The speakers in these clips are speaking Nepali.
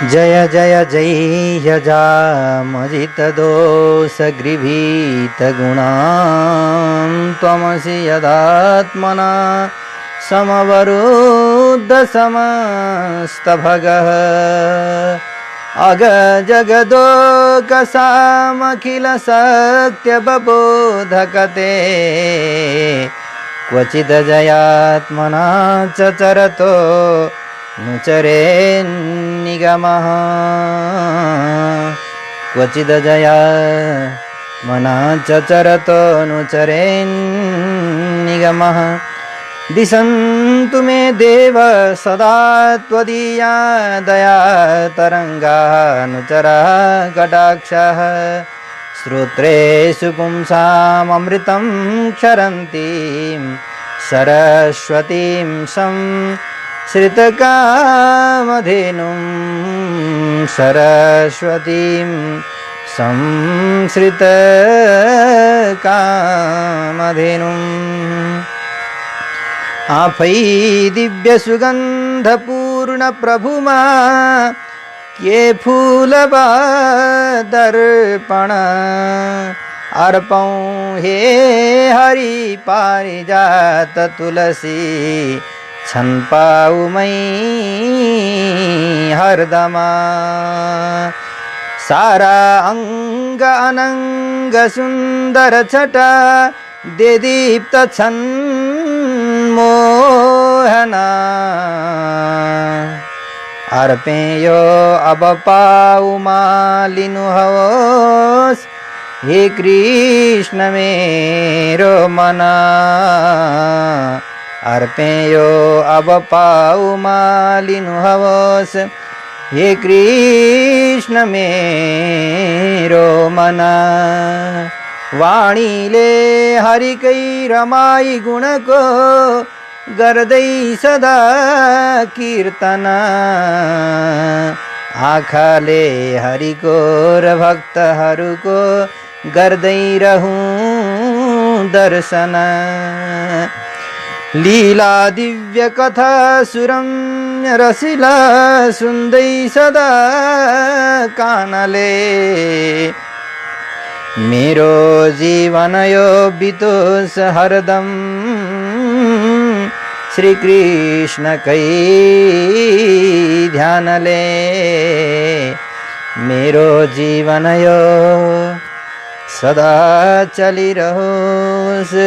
जय जय जय जामजितदोषगृभीतगुणां त्वमसि यदात्मना समवरुद्धसमस्तभगः अगजगदोकसामखिलसत्यबोधकते क्वचिदजयात्मना चरतो नुचरेन्निगमः क्वचिदजयात्मना चरतो नुचरेन्निगमः दिशन्तु मे देव सदा त्वदीया दया तरङ्गानुचरः कटाक्षः श्रोत्रेषु पुंसाममृतं क्षरन्तीं सरस्वतीं श्रितकामधेनुं सरस्वतीं संश्रितकामधेनुम् आफै दिव्यसुगन्धपूर्ण प्रभुमा ये फूलबादर्पण अर्पं हे हरि पारिजात तुलसी छन्पाउमै हरदमा सारा अंग अनंग सुंदर छटा देदीप्त छन् मोहना अर्पे यो अब पाउमा लिनु होस् हे कृष्ण मेरो मना अर्पे यो अब पाउमा लिनु होस् हे कृष्ण मेरो मना वाणीले हरिकै रमाई गुणको गर्दै सदा कीर्तन आँखाले हरिको र भक्तहरूको गर्दै रहूं दर्शन लीला दिव्य कथा सुरम्य रसिला सुन्दै सदा कानले मेरो जीवन यो बितोस् हरदम श्री कृष्ण कै ध्यानले मेरो जीवन यो सदा चलिरहोस्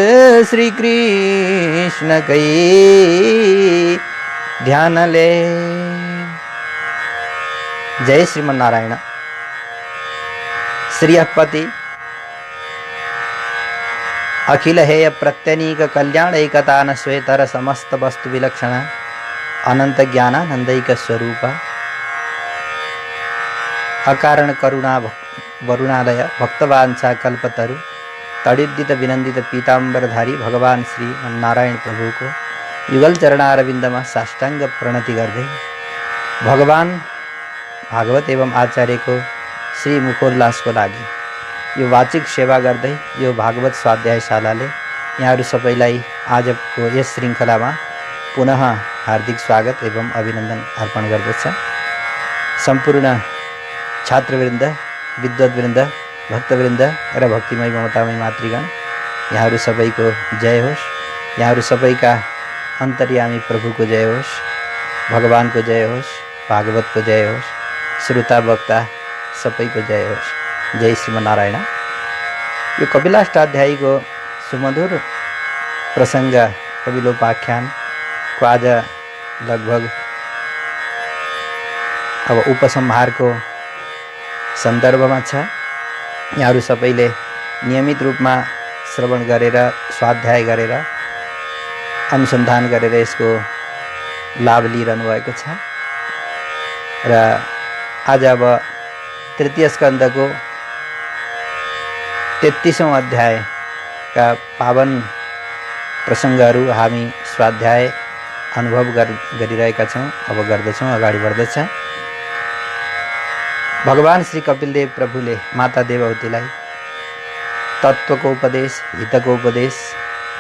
श्री कृष्ण कै ध्यानले। जय श्रीमन नारायण। श्रीयपति अखिल हेय प्रत्यनीक कल्याण एकतान श्वेतर समस्त वस्तु विलक्षण अनंत ज्ञानानंदैक स्वरूप अकारण करुणा वरुणालय भक्तवांछा कल्पतरु तडिद्दित विनंदित पीताम्बरधारी भगवान श्री नारायण प्रभु को युगल चरणारविंदमा साष्टांग प्रणति गर्दै भगवान भागवत एवं आचार्य को श्री मुखोल्लास को लागि यो वाचिक सेवा गर्दै यो भागवत स्वाध्यायशालाले यहाँहरु सबैलाई आजको यस श्रृंखलामा पुनः हार्दिक स्वागत एवं अभिनन्दन अर्पण गर्दछ। सम्पूर्ण छात्रवृन्द, विद्वद्वृन्द, भक्तवृन्द र भक्तिमय ममतामय मातृगण यहाँहरु सबैको जय होस्। यहाँहरु सबैका अन्तर्यामी प्रभुको जय होस्, भगवानको जय होस्, भागवतको जय होस्, श्रोता वक्ता सबैको जय होस्। जय श्रीमन्नारायण। यो कपिलाष्टाध्यायीको सुमधुर प्रसंग कपिलोपाख्यान को आज लगभग अब उपसंहारको सन्दर्भमा छ। यहाँहरु सबैले नियमित रूपमा श्रवण गरेर स्वाध्याय गरेर अनुसन्धान गरेर यसको लाभ लिइरहनु भएको छ र आज अब तृतीय स्कन्धको 33औं अध्यायका पावन प्रसंगहरू हामी स्वाध्याय अनुभव गरिरहेका छौं। अब गर्दछौं, अगाडि बढ्दछ। भगवान श्री कपिलदेव प्रभुले माता देवहूतिलाई तत्वको उपदेश, हितको उपदेश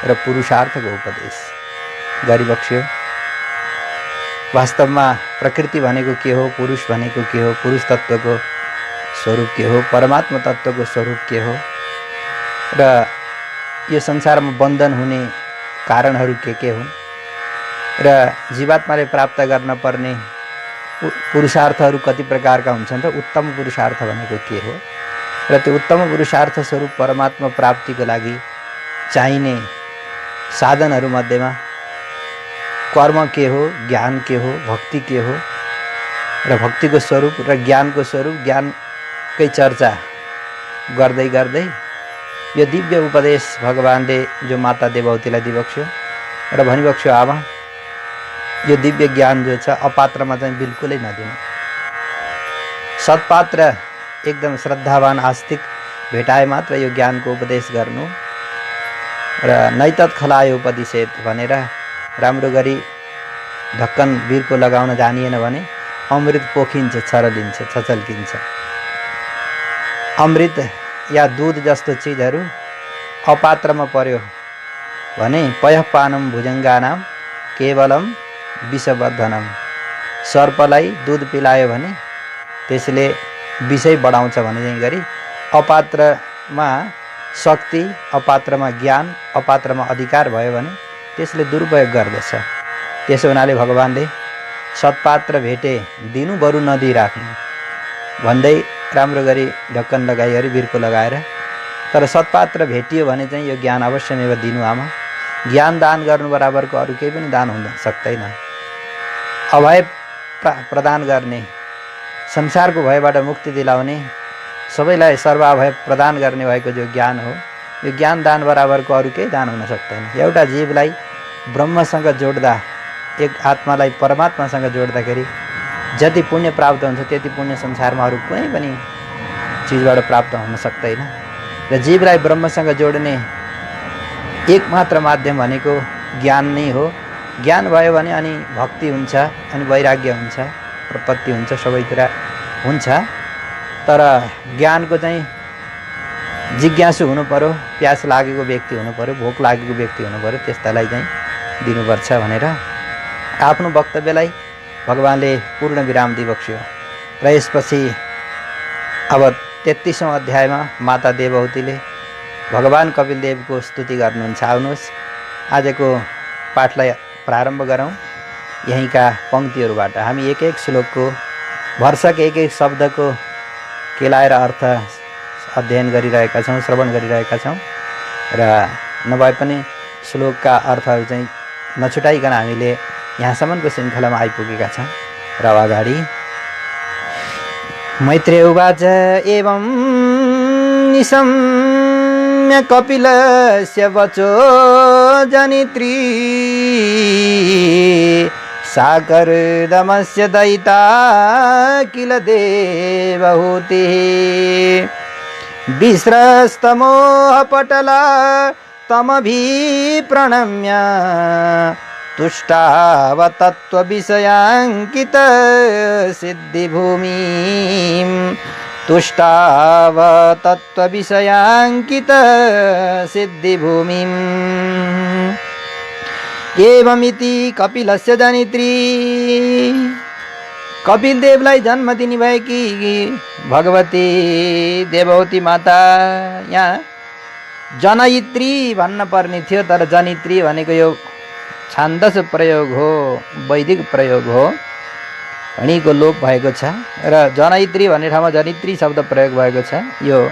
र पुरुषार्थको उपदेश गरिबक्स्यो। वास्तवमा प्रकृति भनेको के हो, पुरुष भनेको के हो, पुरुष तत्त्वको स्वरूप के हो, परमात्मा तत्त्वको स्वरूप के हो र यो संसारमा बन्धन हुने कारणहरू के हुन् र जीवात्माले प्राप्त गर्न पर्ने पुरुषार्थहरू कति प्रकारका हुन्छन् र उत्तम पुरुषार्थ भनेको के हो र त्यो उत्तम पुरुषार्थ स्वरूप परमात्मा प्राप्तिको लागि चाहिने साधनहरू मध्येमा कर्म के हो, ज्ञान के हो, भक्ति के हो र भक्तिको स्वरूप र ज्ञानको स्वरूप, ज्ञानकै चर्चा गर्दै गर्दै यो दिव्य उपदेश भगवानले जो माता देवहूतिलाई दिबक्स्यो र भनिबक्स्यो आमा यो दिव्य ज्ञान जो छ अपात्रमा चाहिँ बिल्कुलै नदिनु। सत्पात्र एकदम श्रद्धावान आस्तिक भेटाए मात्र यो ज्ञानको उपदेश गर्नु र नैतत् खलायोपदिशेत भनेर राम्रो गरी ढक्कन वीरको लगाउन जानिएन भने अमृत पोखिन्छ, छरलिन्छ, छचल्किन्छ। अमृत या दूध जस्तो चिजहरू अपात्रमा पर्यो भने पयःपानम भुजङ्गानाम केवलम विषवर्धनम। सर्पलाई दूध पिलायो भने त्यसले विषै बढाउँछ भने चाहिँ गरी अपात्रमा शक्ति, अपात्रमा ज्ञान, अपात्रमा अधिकार भयो भने त्यसले दुरुपयोग गर्दछ। त्यसो हुनाले भगवानले सत्पात्र भेटे दिनु बरु नदिइराख्नु भन्दै राम्रो गरी ढक्कन लगाइगरी वीरको लगाएर तर सत्पात्र भेटियो भने चाहिँ यो ज्ञान अवश्यमेव दिनु आमा। ज्ञान दान गर्नु बराबरको अरू केही पनि दान हुन सक्दैन। अभय प्रदान गर्ने, संसारको भयबाट मुक्ति दिलाउने, सबैलाई सर्वाभय प्रदान गर्ने भएको जो ज्ञान हो, यो ज्ञान दान बराबरको अरू केही दान हुन सक्दैन। एउटा जीवलाई ब्रह्मसँग जोड्दा, एक आत्मालाई परमात्मासँग जोड्दाखेरि जति पुण्य प्राप्त हुन्छ त्यति पुण्य संसारमा अरू कुनै पनि चिजबाट प्राप्त हुन सक्दैन। र जीवलाई ब्रह्मसँग जोड्ने एकमात्र माध्यम भनेको ज्ञान नै हो। ज्ञान भयो भने अनि भक्ति हुन्छ, अनि वैराग्य हुन्छ, प्रपत्ति हुन्छ, सबै कुरा हुन्छ। तर ज्ञानको चाहिँ जिज्ञासु हुनु पर्यो, प्यास लागेको व्यक्ति हुनु पर्यो, भोक लागेको व्यक्ति हुनु पर्यो, त्यस्तालाई चाहिँ दिनुपर्छ भनेर आफ्नो वक्तव्यलाई भगवानले पूर्ण विराम दिबक्स्यो। र यसपछि अब 33औं अध्यायमा माता देवहूतिले भगवान कपिलदेवको स्तुति गर्नुहुन्छ। आउनुहोस् आजको पाठलाई प्रारम्भ गरौँ यहीँका पङ्क्तिहरूबाट। हामी एक एक श्लोकको भर्सक एक एक शब्दको केलाएर अर्थ अध्ययन गरिरहेका छौँ, श्रवण गरिरहेका छौँ र नभए पनि श्लोकका अर्थहरू चाहिँ नछुटाइकन हामीले यहाँसम्मको श्रृङ्खलामा आइपुगेका छौँ। र अगाडि मैत्रेय उवाच एवं निशम्य कपिलस्य वचो जनित्री साकर्दमस्य दयिता किल देवहूतिः विस्रस्तमोहपटला तमभिप्रणम्य तुष्टावतत्त्वविषयाङ्कित सिद्धिभूमिं तुष्टावतत्त्वविषयाङ्कित सिद्धिभूमिम् एवमिति कपिलस्य जनित्री। कपिलदेवलाई जन्म दिने भएकी भगवती देवहूति माता, यहाँ जनयित्री भन्न पर्ने थियो तर जनित्री भनेको यो छान्दस प्रयोग हो, वैदिक प्रयोग हो, भणीको लोप भएको छ र जनयित्री भन्ने ठाउँमा जनित्री शब्द प्रयोग भएको छ, यो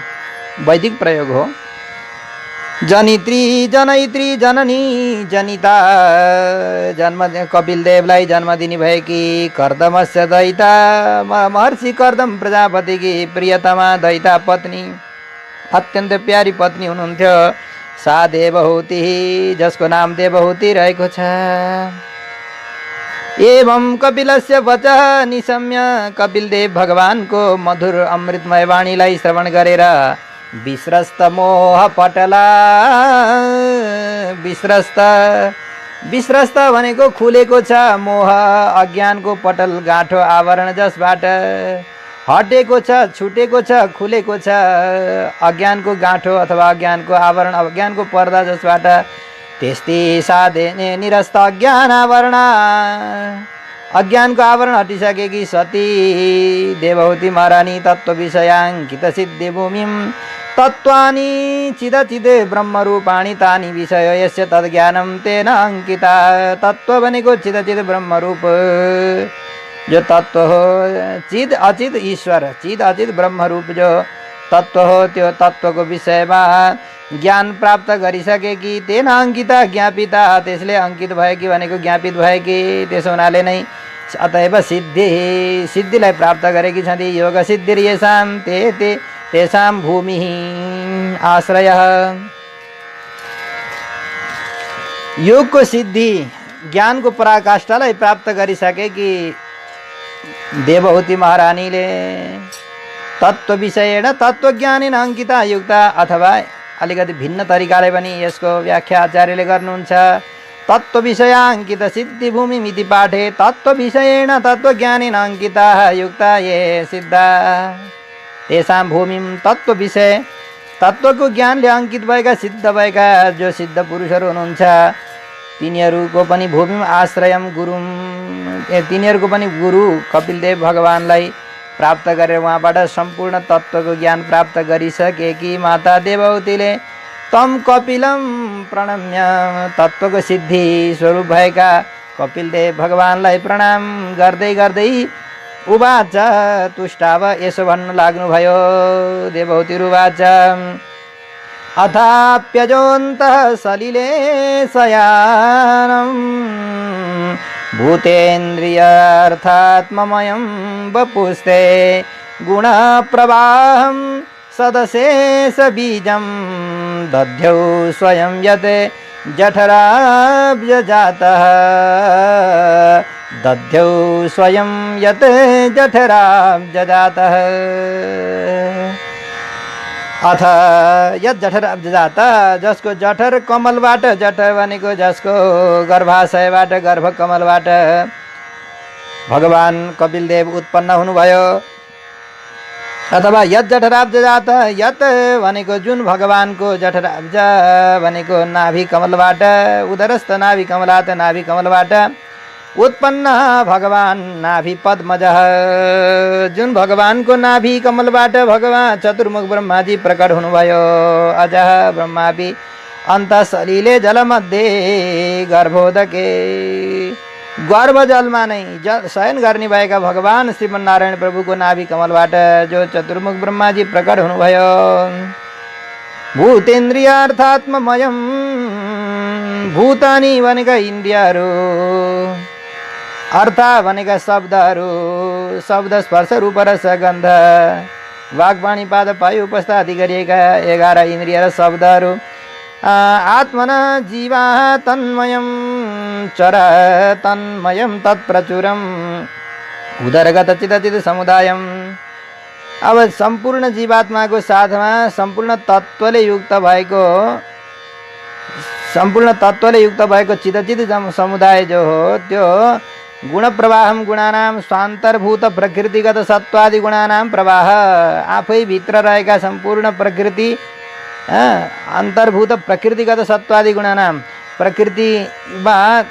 वैदिक प्रयोग हो। जनित्री, जनयित्री, जननी, जनिता, जन्म कपिलदेवलाई जन्म दिने भएकी कर्दमस्य दयिता, महर्षि कर्दम प्रजापतिकी प्रियतमा दयिता पत्नी, अत्यन्त प्यारी पत्नी हुनुहुन्थ्यो सा देवहूति, जसको नाम देवहूति रहेको छ। एवं कपिलस्य वचः निशम्य, कपिलदेव भगवानको मधुर अमृतमय वाणीलाई श्रवण गरेर विस्रस्त मोह पटला, विस्रस्त भनेको खुलेको छ, मोह अज्ञानको पटल गाँठो आवरण जसबाट हटेको छ, छुटेको छ, खुलेको छ, अज्ञानको गाँठो अथवा अज्ञानको आवरण, अज्ञानको पर्दा जसबाट त्यस्तै साधे निरस्त अज्ञान आवरण अज्ञानको आवरण हटिसकेकी सती देवहूति महारानी तत्त्व विषयाङ्कित सिद्धि भूमिं तत्त्वानि चिदचिद ब्रह्मरूपाणि तानि विषय यस्य तद्ज्ञानं तेन अंकिता। तत्व भनेको चिदचिद ब्रह्मरूप जो तत्व हो, चिद अचित ईश्वर, चिद अचित ब्रह्मरूप जो तत्व हो, त्यो तत्वको विषयमा ज्ञान प्राप्त गरिसकेकी तेन अंकिता ज्ञापिता, त्यसले अंकित भएकी भनेको ज्ञापित भएकी, त्यसो हुनाले नै अतएव सिद्धिलाई प्राप्त गरेकी छन्। योग सिद्धिर येषां तेषां भूमि आश्रय। योगको सिद्धि ज्ञानको पराकाष्ठालाई प्राप्त गरिसकेकी देवहूति महारानीले तत्व विषयेण तत्वज्ञानेन अंकिता युक्ता, अथवा अलिकति भिन्न तरिकाले पनि यसको व्याख्या आचार्यले गर्नुहुन्छ। तत्व विषयाङ्कित सिद्धि भूमि मिति पाठे तत्व विषयेण तत्वज्ञानेन अंकिता युक्ता ये सिद्धा तेषां भूमिं। तत्व विषय तत्वको ज्ञानले अंकित भएका सिद्ध भएका जो सिद्ध पुरुषहरू हुनुहुन्छ तिनीहरूको पनि भूमिमा आश्रयम गुरुम, तिनीहरूको पनि गुरु कपिलदेव भगवानलाई प्राप्त गरेर उहाँबाट सम्पूर्ण तत्वको ज्ञान प्राप्त गरिसकेकी माता देवहूतिले तम कपिलम प्रणम्य तत्वको सिद्धि स्वरूप भएका कपिलदेव भगवानलाई प्रणाम गर्दै गर्दै उवाच तुष्टाव यसो भन्न लाग्नुभयो। देवहूतिरुवाच अथाप्यजोऽन्तः सलिले शयानं भूतेन्द्रियार्थात्ममयं वपुस्ते गुणप्रवाहं सदशेषबीजं दध्यौ स्वयं यत् जठराब्जजातः दध्यौ स्वयं यत् जठराब्जजातः। अथ यत् जठराब्जजात जसको जठर कमलबाट, जठर भनेको जसको गर्भाशयबाट गर्भकमलबाट भगवान कपिलदेव उत्पन्न हुनुभयो। अथवा यत् जठराब्जजात, यत् भनेको जुन भगवानको जठराब्ज भनेको नाभि कमलबाट, उदरस्थ नाभि कमलात् नाभि कमलबाट उत्पन्न भगवान नाभि पद्मजः, जुन भगवानको नाभि कमलबाट भगवान चतुर्मुख ब्रह्माजी प्रकट हुनुभयो। अजः ब्रह्मापि अन्तःसलिले जलमध्ये गर्भोदके, गर्भजलमा नै शयन गर्ने भएका भगवान श्रीमन्नारायण प्रभुको नाभि कमलबाट जो चतुर्मुख ब्रह्माजी प्रकट हुनुभयो। भूतेन्द्रियार्थात्ममयम, भूतानि भनेका इन्द्रियहरू, अर्थ भनेका शब्दहरू, शब्द स्पर्श रूप रस गन्ध वाग्वाणी पाद पायु उपस्थ आदि गरिएका 11 इन्द्रिय र शब्दहरू आत्मन जीवा तन्मयम चर तन्मयम तत्प्रचुरम उदरगत चिदचित समुदायम। अब सम्पूर्ण जीवात्माको साथमा सम्पूर्ण तत्त्वले युक्त भएको चिदचित समुदाय जो हो त्यो गुण प्रवाहम गुणानाम स्वान्तर्भूत प्रकृतिगत सत्वादि गुणानाम प्रवाह, आफै भित्र रहेका सम्पूर्ण प्रकृति अन्तर्भूत प्रकृतिगत सत्वादि गुणानाम, प्रकृतिमा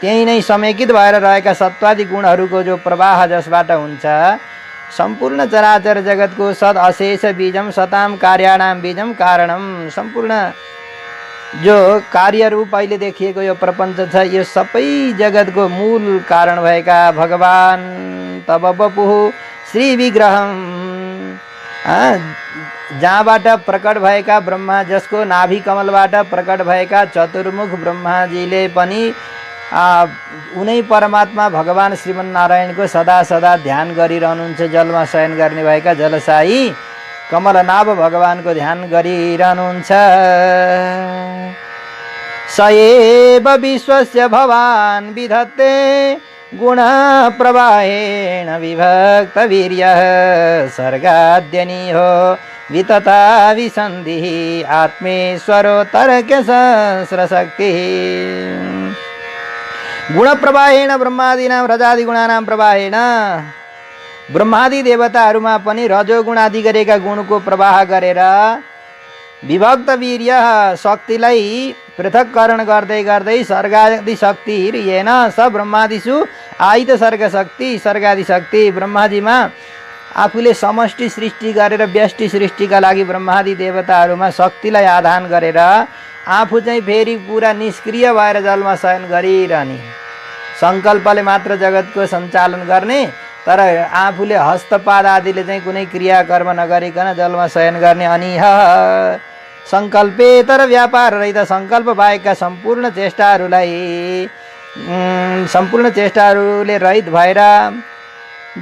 त्यही नै समेकित भएर रहेका सत्वादि गुणहरूको जो प्रवाह जसबाट हुन्छ सम्पूर्ण चराचर जगतको सद अशेष बीजम सताम कार्याणाम बीजम कारणम, सम्पूर्ण जो कार्यरूप अहिले देखिएको यो प्रपञ्च छ यो सबै जगतको मूल कारण भएका भगवान तब बपुः श्री विग्रहम, जहाँबाट प्रकट भएका ब्रह्मा, जसको नाभि कमलबाट प्रकट भएका चतुर्मुख ब्रह्माजीले पनि उनै परमात्मा भगवान श्रीमन्नारायणको सदा सदा ध्यान गरिरहनुहुन्छ। जलमा शयन गर्ने भएका जलसायी कमलनाभ भगवानको ध्यान गरिरहनुहुन्छ। स एव विश्वस्य भवान् विधत्ते गुण प्रवाहेण विभक्त वीर्यः सर्गाद्यनिहो वितता विसन्धिः आत्मेश्वरो तर्क्य सहस्रशक्तिः। गुण प्रवाहेण ब्रह्मादीनां रजादि गुणानां प्रवाहेण, ब्रह्मादि देवताहरूमा पनि रजोगुण आदि गरेका गुणको प्रवाह गरेर विभक्त वीर्य शक्तिलाई पृथक्करण गर्दै गर्दै सर्गादि शक्ति येन स ब्रह्मादिषु आयित सर्ग शक्ति सर्गादि शक्ति ब्रह्माजीमा आफूले समष्टि सृष्टि गरेर व्यष्टि सृष्टिका लागि ब्रह्मादि देवताहरूमा शक्तिलाई आधान गरेर आफू चाहिँ फेरि पुरा निष्क्रिय भएर जलमा शयन गरिरहने, सङ्कल्पले मात्र जगतको सञ्चालन गर्ने, तर आफूले हस्तपाद आदिले चाहिँ कुनै क्रियाकर्म नगरिकन जलमा शयन गर्ने। अनि सङ्कल्पेतर व्यापार रहित सङ्कल्प बाहेकका सम्पूर्ण चेष्टाहरूले रहित भएर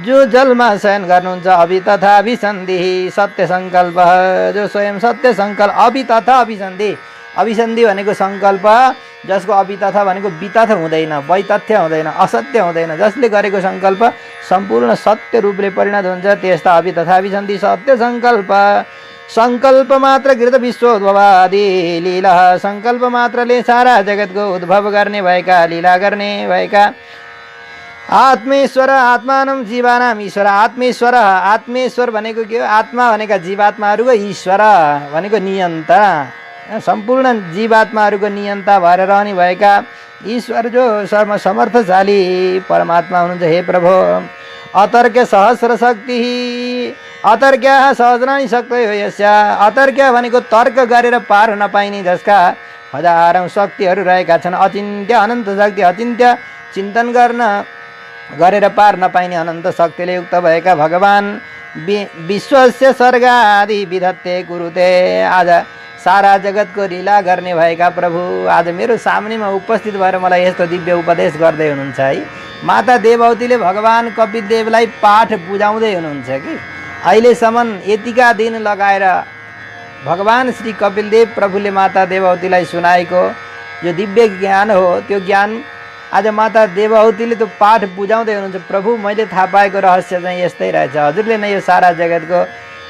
जो जलमा शयन गर्नुहुन्छ, अभि तथा अभिसन्धि सत्य सङ्कल्प, जो स्वयं सत्य सङ्कल्प, अभि तथा अभिसन्धि, अभिसन्धि भनेको सङ्कल्प जसको अभि तथा भनेको वितथ हुँदैन, वैतथ्य हुँदैन, असत्य हुँदैन, जसले गरेको सङ्कल्प सम्पूर्ण सत्य रूपले परिणत हुन्छ, त्यस्ता अभि तथा अभिसन्धि सत्य सङ्कल्प। सङ्कल्प मात्र कृत विश्वोद्भवादि लीला, सङ्कल्प मात्रले सारा जगतको उद्भव गर्ने भएका, लीला गर्ने भएका आत्मेश्वर आत्मानं जीवानाम ईश्वर। आत्मेश्वर, आत्मेश्वर भनेको के हो? आत्मा भनेका जीवात्माहरूको, ईश्वर भनेको नियन्ता, सम्पूर्ण जीवात्माहरूको नियन्ता भएर रहने भएका ईश्वर जो समर्थशाली परमात्मा हुनुहुन्छ। हे प्रभु, अतर्क्य सहस्र शक्ति, अतर्क्य सहस्राणी शक्ति हो यस्या। अतर्क्य भनेको तर्क गरेर पार नपाइने, जसका हजारौँ शक्तिहरू रहेका छन्। अचिन्त्य अनन्त शक्ति, अचिन्त्य चिन्तन गरेर पार नपाइने अनन्त शक्तिले युक्त भएका भगवान् विश्वस्य सर्गादि विधत्ते कुरुते। आज सारा जगतको लीला गर्ने भएका प्रभु आज मेरो सामनेमा उपस्थित भएर मलाई यस्तो दिव्य उपदेश गर्दै हुनुहुन्छ है। माता देवहूतिले भगवान् कपिलदेवलाई पाठ बुझाउँदै हुनुहुन्छ कि अहिलेसम्म यतिका दिन लगाएर भगवान् श्री कपिलदेव प्रभुले माता देवहूतिलाई सुनाएको जो दिव्य ज्ञान हो, त्यो ज्ञान आज माता देवहूतिले त्यो पाठ बुझाउँदै हुनुहुन्छ। प्रभु, मैले थाहा पाएको रहस्य चाहिँ यस्तै रहेछ, हजुरले नै यो सारा जगतको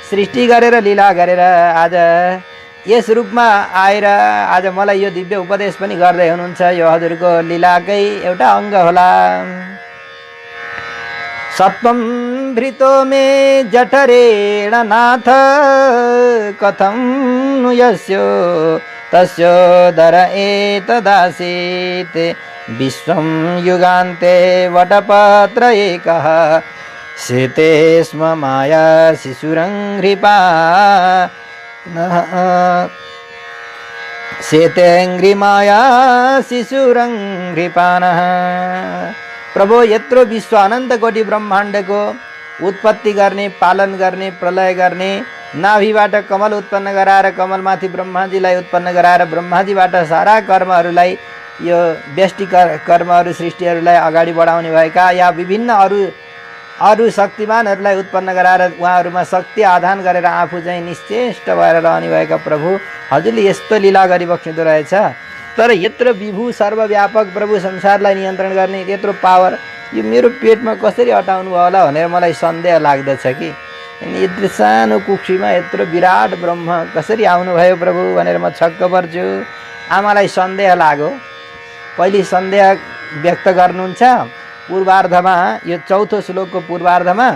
सृष्टि गरेर लीला गरेर आज यस रूपमा आएर आज मलाई यो दिव्य उपदेश पनि गर्दै हुनुहुन्छ। यो हजुरको लीलाकै एउटा अङ्ग होला। सत्वं भृतो मे जठरेण नाथ कथं नु यस्यो तस्यो दर एतदासीत् विश्वं युगान्ते वटपत्र एकः शेते स्म माया शिशुरङ्घ्रिपा शेतेङ्घ्रि माया शिशुरङ्घ्रिपानः। प्रभु, यत्रो विश्व अनन्त कोटि ब्रह्माण्डको उत्पत्ति गर्ने, पालन गर्ने, प्रलय गर्ने, नाभिबाट कमल उत्पन्न गराएर कमलमाथि ब्रह्माजीलाई उत्पन्न गराएर ब्रह्माजीबाट सारा कर्महरूलाई, यो व्यष्टि कर्महरू सृष्टिहरूलाई अगाडि बढाउने भएका या विभिन्न अरू शक्तिमानहरूलाई उत्पन्न गराएर उहाँहरूमा शक्ति आधान गरेर आफू चाहिँ निश्चेष्ट भएर रहने भएका प्रभु, हजुरले यस्तो लीला गरिबक्सिँदो रहेछ। तर यत्रो विभु सर्वव्यापक प्रभु, संसारलाई नियन्त्रण गर्ने यत्रो पावर यो मेरो पेटमा कसरी अटाउनु भयो होला भनेर मलाई सन्देह लाग्दछ कि यत्रो सानो कुक्षीमा यत्रो विराट ब्रह्म कसरी आउनुभयो प्रभु भनेर म छक्क पर्छु। आमालाई सन्देह लाग्यो। पहिले सन्देह व्यक्त गर्नुहुन्छ पूर्वार्धमा, यो चौथो श्लोकको पूर्वार्धमा।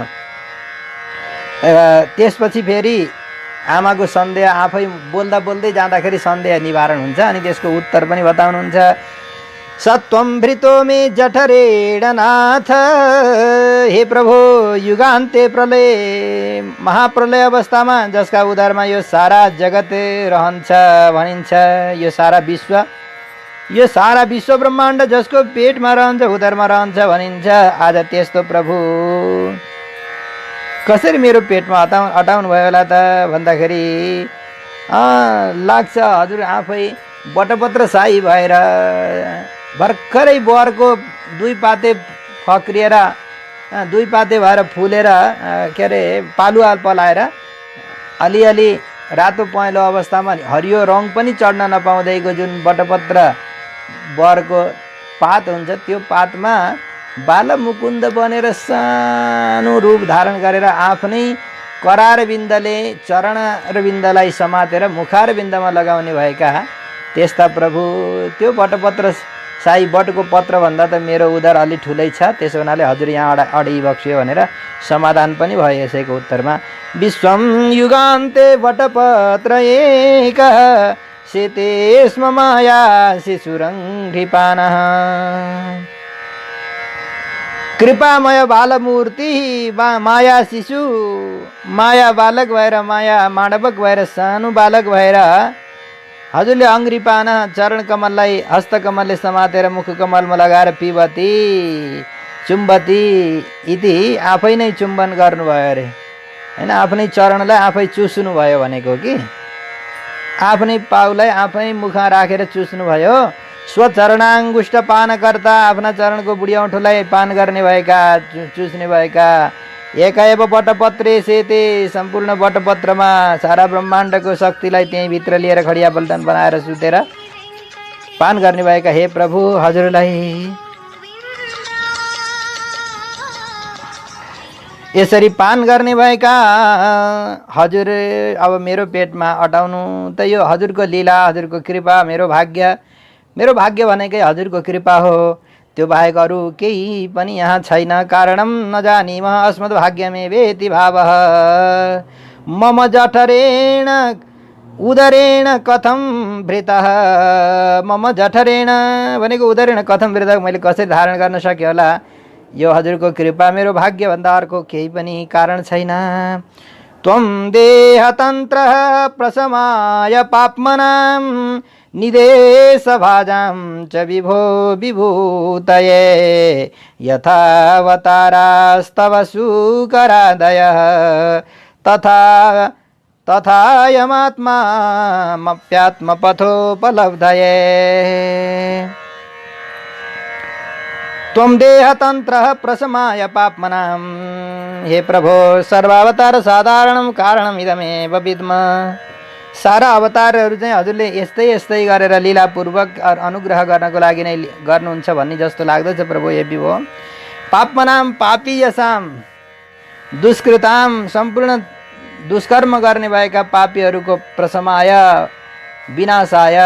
त्यसपछि फेरि आमाको सन्देह आफै बोल्दा बोल्दै जाँदाखेरि सन्देह निवारण हुन्छ अनि त्यसको उत्तर पनि बताउनुहुन्छ। सत्वं भृतो मे जठरेण नाथ, हे प्रभु, युगान्ते प्रलय, महाप्रलय अवस्थामा जसका उदरमा यो सारा जगत रहन्छ भनिन्छ, यो सारा विश्व ब्रह्माण्ड जसको पेटमा रहन्छ, उदरमा रहन्छ भनिन्छ। आज त्यस्तो प्रभु कसरी मेरो पेटमा अटाउनु भयो होला त भन्दाखेरि लाग्छ हजुर आफै बटपत्र साई भएर भर्खरै बरको दुई पाते फक्रिएर, दुई पाते भएर फुलेर के अरे पालुवा पलाएर अलिअलि रातो पहेँलो अवस्थामा हरियो रङ पनि चढ्न नपाउँदैको जुन बटपत्र बरको पात हुन्छ, त्यो पातमा बालमुकुन्द बनेर सानो रूप धारण गरेर आफ्नै करारविन्दले चरणरविन्दलाई समातेर मुखारविन्दमा लगाउने भएका त्यस्ता प्रभु, त्यो बटपत्र साई बटको पत्र भन्दा त मेरो उदर अलि ठुलै छ, त्यसो हुनाले हजुर यहाँ अडै बक्सियो भनेर समाधान पनि भयो यसैको उत्तरमा। विश्वं युगान्ते वटपत्र एक शेते स्म माया शिशुरङ्घ्रिपानः कृपामय बालमूर्ति माया शिशु माया बालक भएर माया माणवक भएर सानो बालक भएर हजुरले अङ्घ्रिपान चरण कमललाई हस्तकमलले समातेर मुख कमलमा लगाएर पिबती चुम्बती इति आफै नै चुम्बन गर्नुभयो अरे हैन। आफ्नै चरणलाई आफै चुस्नु भयो भनेको कि आफ्नै पाउलाई आफै मुखमा राखेर चुस्नु भयो। स्वचरणाङ्गुष्ठ पानकर्ता आफ्ना चरणको बुढी औँठोलाई पान गर्ने भएका चुस्ने भएका एकाएव वटपत्रे सेते सम्पूर्ण वटपत्रमा सारा ब्रह्माण्डको शक्तिलाई त्यहीँ भित्र लिएर खडिया पल्टन बनाएर सुतेर पान गर्ने भएका हे प्रभु हजुरलाई यसरी पान गर्ने भएका हजुर अब मेरो पेटमा अटाउनु त यो हजुरको लीला हजुरको कृपा मेरो भाग्य भनेकै हजुरको कृपा हो। त्यो बाहेक अरू केही पनि यहाँ छैन। कारणम नजानीम अस्मद् भाग्यमेवेति भावः मम जठरेण उदरेण कथम भृतः मम जठरेण भनेको उदरेण कथम भृतः मैले कसरी धारण गर्न सकेँ होला। यो हजुरको कृपा मेरो भाग्यभन्दा अर्को केही पनि कारण छैन। त्वं देहतन्त्रः प्रसमाय पाप्मनां निदेश भाजां च विभो विभूतये यथावतारास्तव सुकरादयः तथायमात्मा मप्यात्मपथोपलब्धये। त्वं देहतन्त्रः प्रसमाय पाप्मनां हे प्रभो सर्वावतार साधारणं कारणम् इदमेव विद्म। सारा अवतारहरू चाहिँ हजुरले यस्तै यस्तै गरेर लीलापूर्वक अनुग्रह गर्नको लागि नै गर्नुहुन्छ भन्ने जस्तो लाग्दछ प्रभु। हे विभो पाप्मनां पापीयसां दुष्कृतां सम्पूर्ण दुष्कर्म गर्ने भएका पापीहरूको प्रसमाय विनाशाय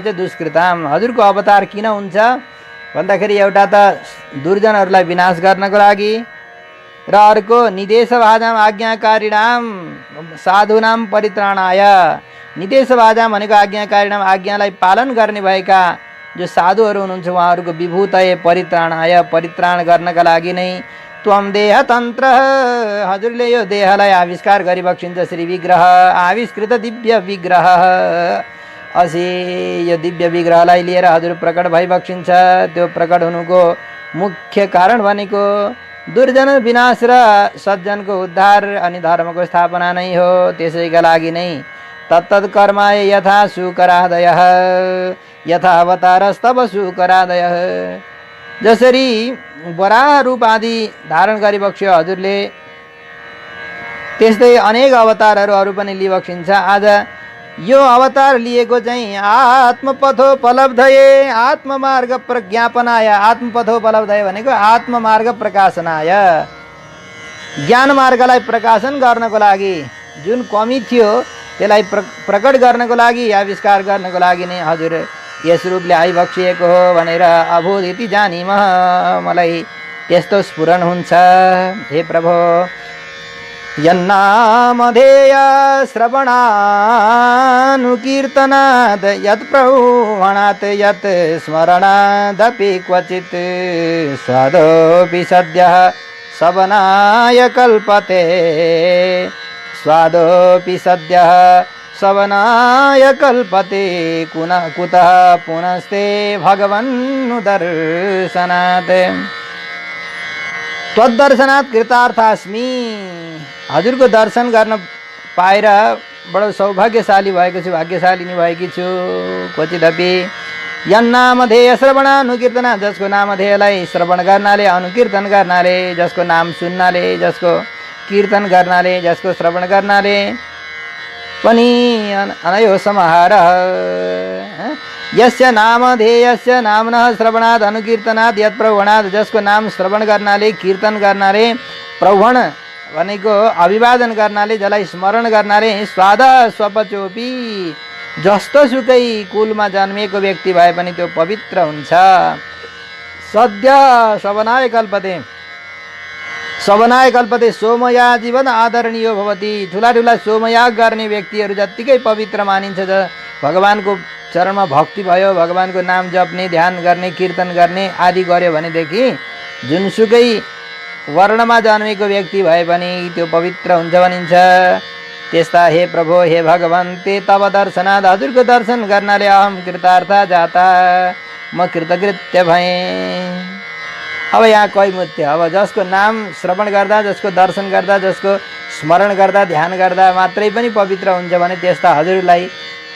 चाहिँ दुष्कृतां हजुरको अवतार किन हुन्छ भन्दाखेरि एउटा त दुर्जनहरूलाई विनाश गर्नको लागि र अर्को निदेश भाजाम आज्ञाकारिणाम साधुनाम परित्राणाय। निदेश भाजाम भनेको आज्ञाकारिणाम आज्ञालाई पालन गर्ने भएका जो साधुहरू हुनुहुन्छ उहाँहरूको विभूतय परित्राणाय परित्राण गर्नका लागि नै त्वं देहतन्त्र हजुरले यो देहलाई आविष्कार गरिबक्सिन्छ। श्री विग्रह आविष्कृत दिव्य विग्रह असी यो दिव्य विग्रहलाई लिएर हजुर प्रकट भइबक्सिन्छ। त्यो प्रकट हुनुको मुख्य कारण भनेको दुर्जन विनाश र सज्जनको उद्धार अनि धर्मको स्थापना नै हो। त्यसैका लागि नै तत्तत् कर्माय यथा सुकरादयः यथा अवतारस्तव सुकरादयः जसरी वराह रूप आदि धारण गरिबक्स्यो हजुरले त्यस्तै अनेक अवतारहरू अरू पनि लिइबक्सिन्छ। आज यो अवतार लिएको चाहिँ आत्मपथोपलब्धये आत्ममार्ग प्रज्ञापनाय। आत्मपथोपलब्धये भनेको आत्ममार्ग प्रकाशनाय ज्ञान मार्गलाई प्रकाशन गर्नको लागि जुन कमी थियो त्यसलाई प्रकट गर्नको लागि आविष्कार गर्नको लागि नै हजुर यस रूपले आइबक्सिएको हो भनेर अभूत इति जानीम मलाई त्यस्तो स्फुरण हुन्छ। हे प्रभु यन्नामधेय श्रवणानुकीर्तनात् यत् प्रवणात् यत् स्मरणादपि क्वचित् स्वादोऽपि सद्यः सवनाय कल्पते स्वादोऽपि सद्यः सवनाय कल्पते कुतः पुनस्ते भगवन्नुदर्शनात् त्वद्दर्शनात् कृतार्थास्मि। हजुरको दर्शन गर्न पाएर बडो सौभाग्यशाली भएको छु भाग्यशालिनी भएकी छु। क्वचिदपि यन्नामधेय श्रवणानुकीर्तना जसको नामधेयलाई श्रवण गर्नाले अनुकीर्तन गर्नाले जसको नाम सुन्नाले जसको कीर्तन गर्नाले जसको श्रवण गर्नाले पनि अनयो समाहारः यस्य नामधेयस्य नाम्नः श्रवणात् अनुकीर्तनात् यत् प्रवणात् जसको नाम श्रवण गर्नाले कीर्तन गर्नाले प्रवण भनेको अभिवादन गर्नाले जसलाई स्मरण गर्नाले स्वाद स्वपचोपि जस्तो सुकै कुलमा जन्मिएको व्यक्ति भए पनि त्यो पवित्र हुन्छ। सद्य सवनाय कल्पते सोमया जीवन आदरणीय भवति। ठुला ठुला सोमयाग गर्ने व्यक्तिहरू जत्तिकै पवित्र मानिन्छ भगवानको चरणमा भक्ति भयो, भगवानको नाम जप्ने, ध्यान गर्ने, कीर्तन गर्ने आदि गर्यो भनेदेखि जुनसुकै वर्णमा जन्मेको व्यक्ति भए पनि त्यो पवित्र हुन्छ भनिन्छ। त्यस्ता हे प्रभु, हे भगवान, ते तब दर्शनाद, हजुरको दर्शन गर्नाले अहम कृतार्थ जाता, म कृतकृत्य भएँ। अब यहाँ कैमुत्य, अब जसको नाम श्रवण गर्दा, जसको दर्शन गर्दा, जसको स्मरण गर्दा, ध्यान गर्दा मात्रै पनि पवित्र हुन्छ भने त्यस्ता हजुरलाई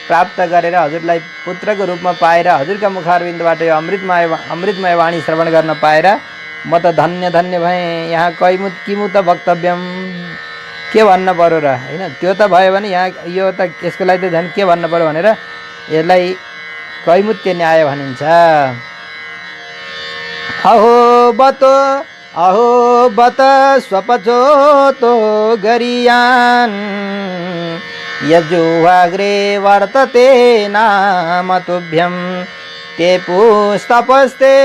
प्राप्त गरेर, हजुरलाई पुत्रको रूपमा पाएर, हजुरका मुखारविन्दबाट यो अमृतमय वाणी श्रवण गर्न पाएर म त धन्य धन्य भएँ। यहाँ कैमुत किमुत वक्तव्यम, के भन्न पर्यो र, होइन? त्यो त भयो भने यहाँ यो त यसको लागि त झन् के भन्न पर्यो भनेर यसलाई कैमुत्य न्याय भनिन्छ। अहो बत स्वपचोतो गरियान यजुवाग्रे वर्तते नाम तुभ्यं ते पुस्तपस्ते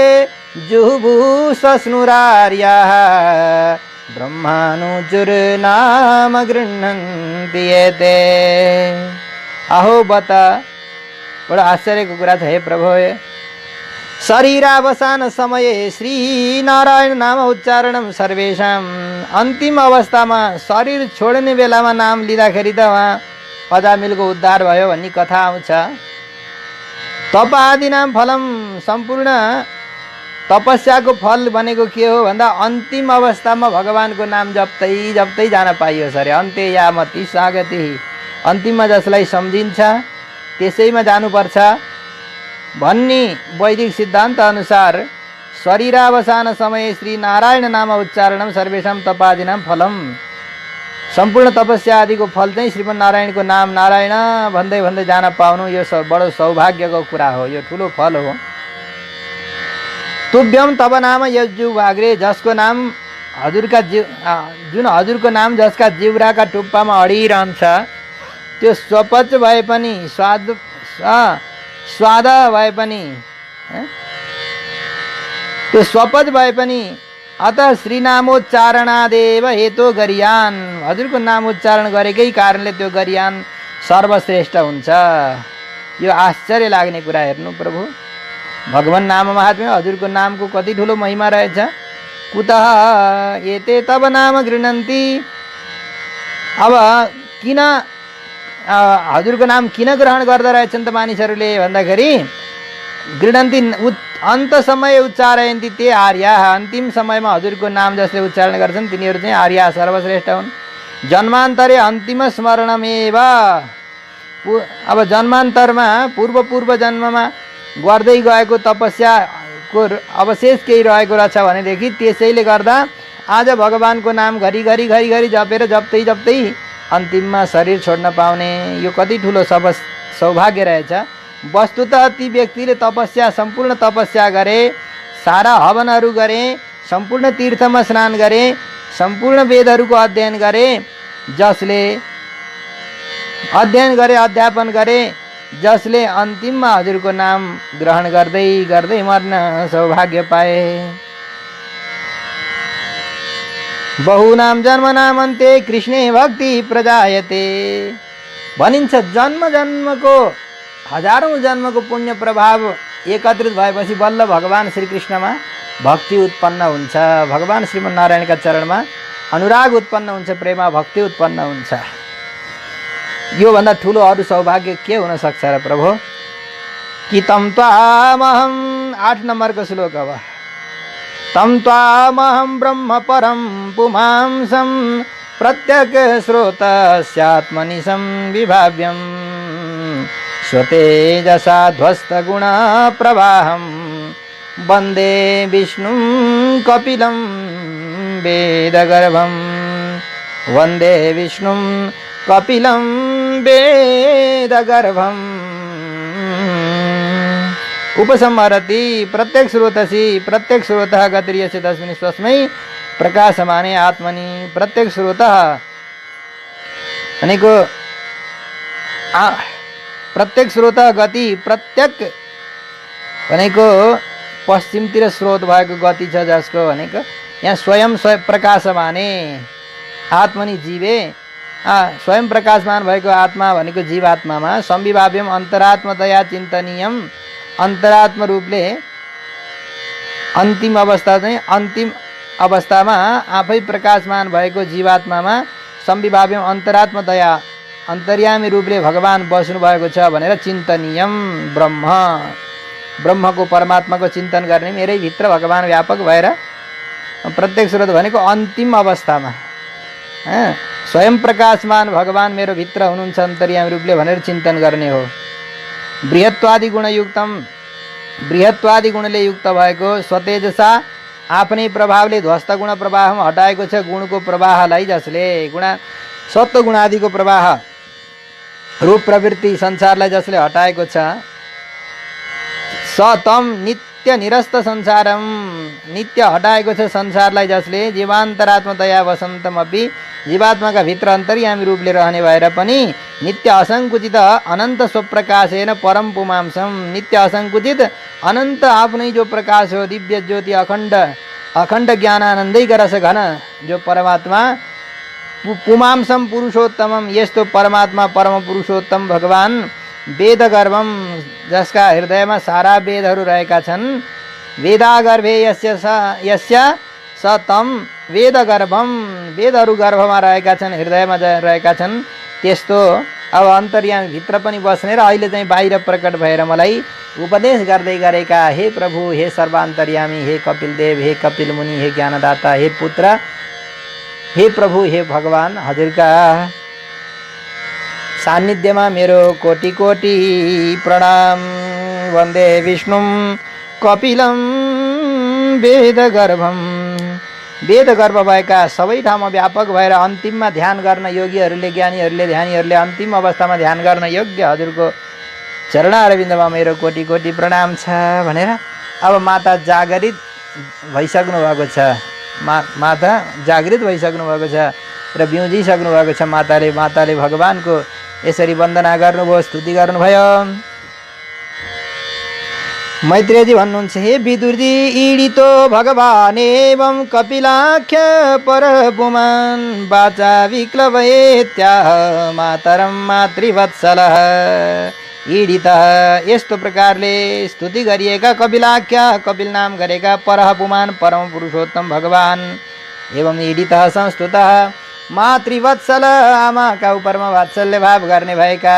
जुहुभु सस्नुरार्याः ब्रह्मानुजुर्नाम गृह्णन्ति एते। अहो बत, बडो आश्चर्यको कुरा छ हे प्रभु। शरीरावसान समये श्री नारायण नाम उच्चारणम सर्वेषाम, अन्तिम अवस्थामा शरीर छोड्ने बेलामा नाम लिँदाखेरि त उहाँ अजामिलको उद्धार भयो भन्ने कथा आउँछ। तप आदि नाम फलम, सम्पूर्ण तपस्याको फल भनेको के हो भन्दा अन्तिम अवस्थामा भगवानको नाम जप्दै जप्दै जान पाइयोस् अरे। अन्त्य यामति सागति, अन्तिममा जसलाई सम्झिन्छ त्यसैमा जानुपर्छ भन्ने वैदिक सिद्धान्त अनुसार शरीरावसान समय श्री नारायण नाम उच्चारणम सर्वेषां तपादीनाम फलम, सम्पूर्ण तपस्या आदिको फल चाहिँ श्रीमन्नारायणको नाम नारायण भन्दै भन्दै जान पाउनु यो बडो सौभाग्यको कुरा हो, यो ठुलो फल हो। तुभ्यम तब नाम यज्जु वाग्रे, जसको नाम हजुरका जुन हजुरको नाम जसका जिब्राका टुप्पामा अडिरहन्छ त्यो स्वपच भए पनि, स्वाद भए पनि, त्यो स्वपच भए पनि, अतः श्रीनामोच्चारणादेव हेतो गरियान, हजुरको नाम उच्चारण गरेकै कारणले त्यो गरियान सर्वश्रेष्ठ हुन्छ। यो आश्चर्य लाग्ने कुरा हेर्नु प्रभु, भगवान नाम महात्म्य, हजुरको नामको कति ठुलो महिमा रहेछ। कुतः एते तब नाम गृह्णन्ति, अब किन हजुरको नाम किन ग्रहण गर्दा रहेछन् त मानिसहरूले भन्दाखेरि गृह्णन्ति अन्त समय उच्चारयन्ति ते आर्या, अन्तिम समयमा हजुरको नाम जसले उच्चारण गर्छन् तिनीहरू चाहिँ आर्या सर्वश्रेष्ठ हुन्। जन्मान्तरे अन्तिम स्मरणमेव, अब जन्मान्तरमा पूर्व जन्ममा गर्दै गएको तपस्याको अवशेष केही रहेको रहेछ भनेदेखि त्यसैले गर्दा आज भगवानको नाम घरिघरि जपेर जप्दै अन्तिममा शरीर छोड्न पाउने यो कति ठुलो सौभाग्य रहेछ। वस्तुतः ती व्यक्तिले तपस्या, सम्पूर्ण तपस्या गरे, सारा हवनहरू गरे, सम्पूर्ण तीर्थमा स्नान गरे, सम्पूर्ण वेदहरूको अध्ययन गरे, जसले अध्ययन गरे, अध्यापन गरे, जसले अन्तिममा हजुरको नाम ग्रहण गर्दै गर्दै मर्न सौभाग्य पाए। बहुनाम जन्मनाम अन्ते कृष्णे भक्ति प्रजायते, भनिन्छ जन्म जन्मको हजारौं जन्मको पुण्य प्रभाव एकत्रित भएपछि बल्ल भगवान श्रीकृष्णमा भक्ति उत्पन्न हुन्छ, भगवान श्रीमन्नारायणका चरणमा अनुराग उत्पन्न हुन्छ, प्रेमा भक्ति उत्पन्न हुन्छ। यो भन्दा ठुलो अरु सौभाग्य के हुन सक्छ र प्रभु। कि तम त्वामहं, 8 नम्बरको श्लोक अब, तम त्वामहं ब्रह्म परम पुमांसं प्रत्यक स्रोतस्यात्मनि संविभाव्यं स्वतेजसा ध्वस्त गुण प्रवाहं वन्दे विष्णुं कपिलं वेदगर्भं, वन्दे विष्णुं कपिलं वेदगर्भं। उपसंहरति प्रत्येक स्रोतः गतिर्यस्य तस्मिन् स्वस्मै प्रकाशमाने आत्मनि। प्रत्येक स्रोतः भनेको प्रत्येक स्रोतः गति, प्रत्येक भनेको पश्चिमतिर स्रोत भएको गति छ जसको भनेको यहाँ स्वयं प्रकाशमाने आत्मनि जीवे स्वयं प्रकाशमान भएको आत्मा भनेको जीवात्मामा संविभाव्यम अन्तरात्मतया चिन्तनीयम, अन्तरात्म रूपले अन्तिम अवस्था चाहिँ अन्तिम अवस्थामा आफै प्रकाशमान भएको जीवात्मामा संविभाव्यम अन्तरात्मतया अन्तर्यामी रूपले भगवान बस्नु भएको छ भनेर चिन्तनीयम ब्रह्म, ब्रह्मको परमात्माको चिन्तन गर्ने, मेरै भित्र भगवान व्यापक भएर प्रत्यक्ष स्रोत भनेको अन्तिम अवस्थामा स्वयं प्रकाशमान भगवान मेरो भित्र हुनुहुन्छ अन्तर्यामी रूपले भनेर चिन्तन गर्ने हो। बृहत्वादि गुणयुक्तम, बृहत्वादि गुणले युक्त भएको स्वतेजसा आफ्नै प्रभावले ध्वस्त गुण प्रवाहमा हटाएको छ गुणको प्रवाहलाई, जसले सत्व गुणादिको प्रवाह रूप प्रवृत्ति संसारलाई जसले हटाएको छ। सतम नित्य निरस्त संसारम, नित्य हटाएको छ संसारलाई जसले। जीवान्तरात्मतया वसन्तम अपि, जीवात्माका भित्र अन्तर्यामी रूपले रहने भएर पनि नित्य असङ्कुचित अनन्त स्वप्रकाशेन परम पुमांसम, नित्य असङ्कुचित अनन्त आफ्नै जो प्रकाश हो, दिव्य ज्योति, अखण्ड अखण्ड ज्ञानानन्दै रस घन जो परमात्मा, पुमांसम पुरुषोत्तमम, यस्तो परमात्मा परम पुरुषोत्तम भगवान, वेद गर्भम जसका हृदयमा सारा वेदहरू रहेका छन्। वेदागर्भे यस्य स तम वेद गर्भम, वेदहरू गर्भमा रहेका छन्, हृदयमा रहेका छन्। त्यस्तो अब अन्तर्यामी भित्र पनि बस्ने र अहिले चाहिँ बाहिर प्रकट भएर मलाई उपदेश गर्दै गरेका हे प्रभु, हे सर्वान्तर्यामी, हे कपिलदेव, हे कपिल मुनि, हे ज्ञानदाता, हे पुत्र, हे प्रभु, हे भगवान, हजुरका सान्निध्यमा मेरो कोटि कोटि प्रणाम। वन्दे विष्णुम कपिलम वेदगर्भम, वेदगर्भ भएका सबै ठाउँमा व्यापक भएर अन्तिममा ध्यान गर्न योगीहरूले, ज्ञानीहरूले, ध्यानीहरूले अन्तिम अवस्थामा ध्यान गर्न योग्य हजुरको चरणारविन्दमा मेरो कोटि कोटि प्रणाम छ भनेर अब माता जागृत भइसक्नु भएको छ। माता जागृत भइसक्नु भएको छ र बिउजिसक्नु भएको छ माताले। माताले भगवानको यसरी वन्दना गर्नुभयो, स्तुति गर्नुभयो। मैत्रेयजी भन्नुहुन्छ, हे विदुरजी ईडितो भगवान एवं कपिलाख्य परपुमान् वाचा विक्लवयेत्याह मातरम मातृवत्सलः। ईडितः, यस्तो प्रकारले स्तुति गरिएका कपिलाख्य, कपिल नाम गरेका परह पुमान परम पुरुषोत्तम भगवान, एवं ईडितः संस्तुतः मातृवत्सल, आमाका उपरमा वात्सल्य भाव गर्ने भएका।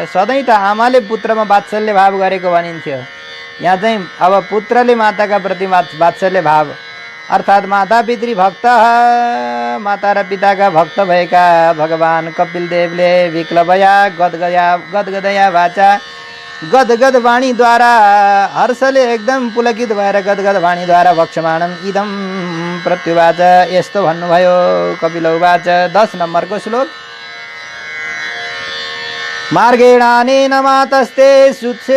सधैँ त आमाले पुत्रमा वात्सल्य भाव गरेको भनिन्थ्यो, यहाँ चाहिँ अब पुत्रले माताका प्रति वात्सल्य भाव, अर्थात् माता पितृ भक्त, माता र पिताका भक्त भएका भगवान कपिलदेवले विक्लवया गदगदया वाचा, गदगद वाणीद्वारा, हर्षले एकदम पुलकित भएर गदगद वाणीद्वारा वक्षमाणम इदम प्रत्युवाच, यस्तो भन्नुभयो। कपिल उवाच, 10 नम्बरको श्लोक। मार्गेणानेन मातस्ते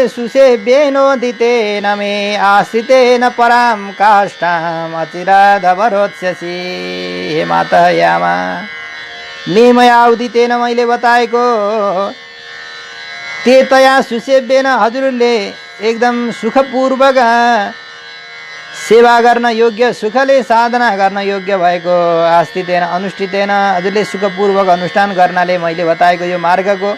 सुसेव्येनोदितेन मे आश्रितेन परां काष्ठाम् अचिरादवरोत्स्यसि। हे माता, हे आमा, मया उदितेन, मैले बताएको ते तया सुसेव्येन, हजुरले एकदम सुखपूर्वक सेवा गर्न योग्य, सुखले साधना गर्न योग्य भएको, आस्थितेन अनुष्ठितेन, हजुरले सुखपूर्वक अनुष्ठान गर्नाले मैले बताएको यो मार्गको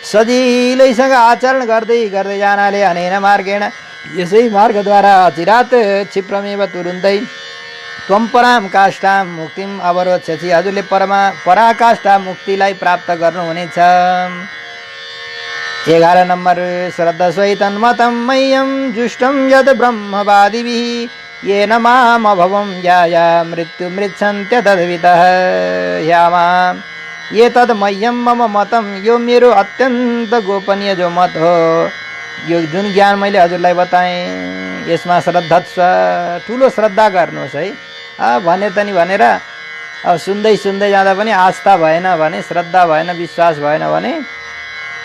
सजिलैसँग आचरण गर्दै गर्दै जानाले अनेन मार्गेण, यसै मार्गद्वारा अचिरात क्षिप्रमेव तुरुन्तै त्वं पराम काष्ठां मुक्तिम अवरोध्स्यसि, हजुरले पराकाष्ठा मुक्तिलाई प्राप्त गर्नुहुनेछ। 11 नम्बर। श्रद्धस्वैतन्मतं मह्यं जुष्टं यद् ब्रह्मवादिभिः येन माम् अभवं याया मृत्युमृच्छन्त्य तद्वितः। यामा, ये तद मह्यम मम मतम, यो मेरो अत्यन्त गोपनीय जो मत हो, यो जुन ज्ञान मैले हजुरलाई बताएँ यसमा श्रद्धस्व, ठुलो श्रद्धा गर्नुहोस् है। भने त नि भनेर सुन्दै सुन्दै जाँदा पनि आस्था भएन भने, श्रद्धा भएन, विश्वास भएन भने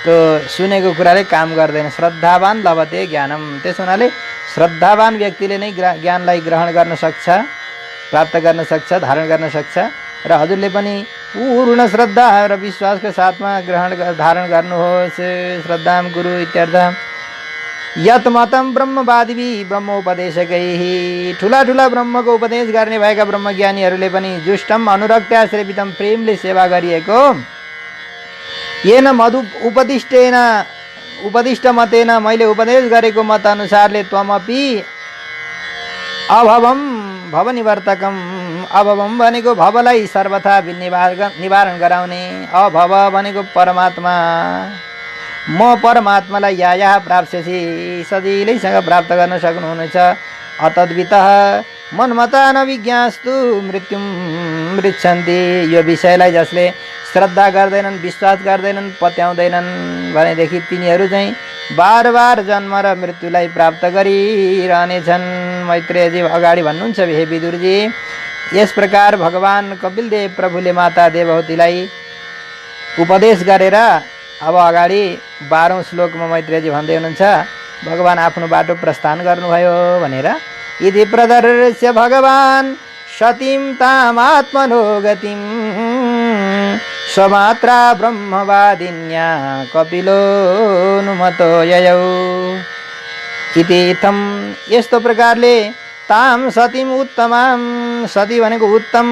त्यो सुनेको कुराले काम गर्दैन। श्रद्धावान लभते ज्ञानम, त्यसो हुनाले श्रद्धावान व्यक्तिले नै ज्ञानलाई ग्रहण गर्न सक्छ, प्राप्त गर्न सक्छ, धारण गर्न सक्छ। र हजुरले पनि पूर्ण श्रद्धा र विश्वासको साथमा धारण गर्नुहोस्। श्रद्धाम गुरु इत्यर्थ। यत मतम ब्रह्मवादिवी ब्रह्मोपदेशकैः, ठुला ठुला ब्रह्मको उपदेश गर्ने भएका ब्रह्मज्ञानीहरूले पनि जुष्टम अनुरक्त्या श्रेपितम, प्रेमले सेवा गरिएको येन मधु उपदिष्ट मतेन मैले उपदेश गरेको मत अनुसारले त्वमपि अभवम भवनिवर्तकम। अभवम भनेको भवलाई सर्वथा निवारण गराउने, अभव भनेको परमात्मा। म परमात्मालाई या प्राप्स्यसि सजिलैसँग प्राप्त गर्न सक्नुहुनेछ। अतद्वितः मन्मता नविज्ञास्तु मृत्युम मृच्छन्ति। यो विषयलाई जसले श्रद्धा गर्दैनन्, विश्वास गर्दैनन्, पत्याउँदैनन् भनेदेखि तिनीहरू चाहिँ बार बार जन्म र मृत्युलाई प्राप्त गरिरहनेछन्। मैत्रेयजी अगाडि भन्नुहुन्छ, हे विदुरजी, यस प्रकार भगवान कपिलदेव प्रभुले माता देवहूतिलाई उपदेश गरेर अब अगाडि 12औं श्लोकमा मैत्रेयजी भन्दै हुनुहुन्छ, भगवान आफ्नो बाटो प्रस्थान गर्नुभयो भनेर। इति प्रदर्श्य भगवान सतीं तामात्मनो गतिं स्वमात्रा ब्रह्मवादिन्या कपिलोनुमतो ययौ। इति इत्थम, यस्तो प्रकारले ताम सतीं उत्तमां, सती भनेको उत्तम,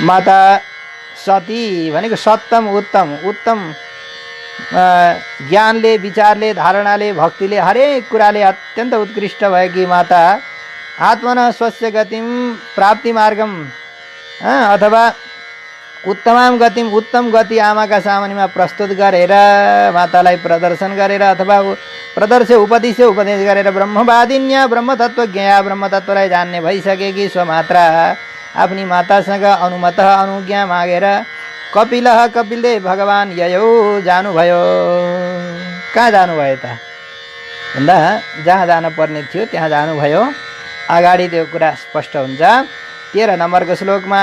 माता सती भनेको सत्तम उत्तम, उत्तम ज्ञानले, विचारले, धारणाले, भक्तिले, हरेक कुराले अत्यन्त उत्कृष्ट भएकी माता आत्मन स्वस्य गतिम प्राप्ति मार्गम अथवा उत्तमाम गतिम, उत्तम गति आमाका सामुन्नेमा प्रस्तुत गरेर, मातालाई प्रदर्शन गरेर अथवा उपदेश गरेर ब्रह्मवादिन्या ब्रह्मतत्व ज्ञा, ब्रह्मतत्वलाई जान्ने भइसकेकी स्वमात्रा आफ्नी मातासँग अनुज्ञा मागेर कपिलदेव भगवान ययौ जानुभयो। कहाँ जानुभयो त भन्दा जहाँ जान पर्ने थियो त्यहाँ जानुभयो। अगाडि त्यो कुरा स्पष्ट हुन्छ। 13 नम्बरको श्लोकमा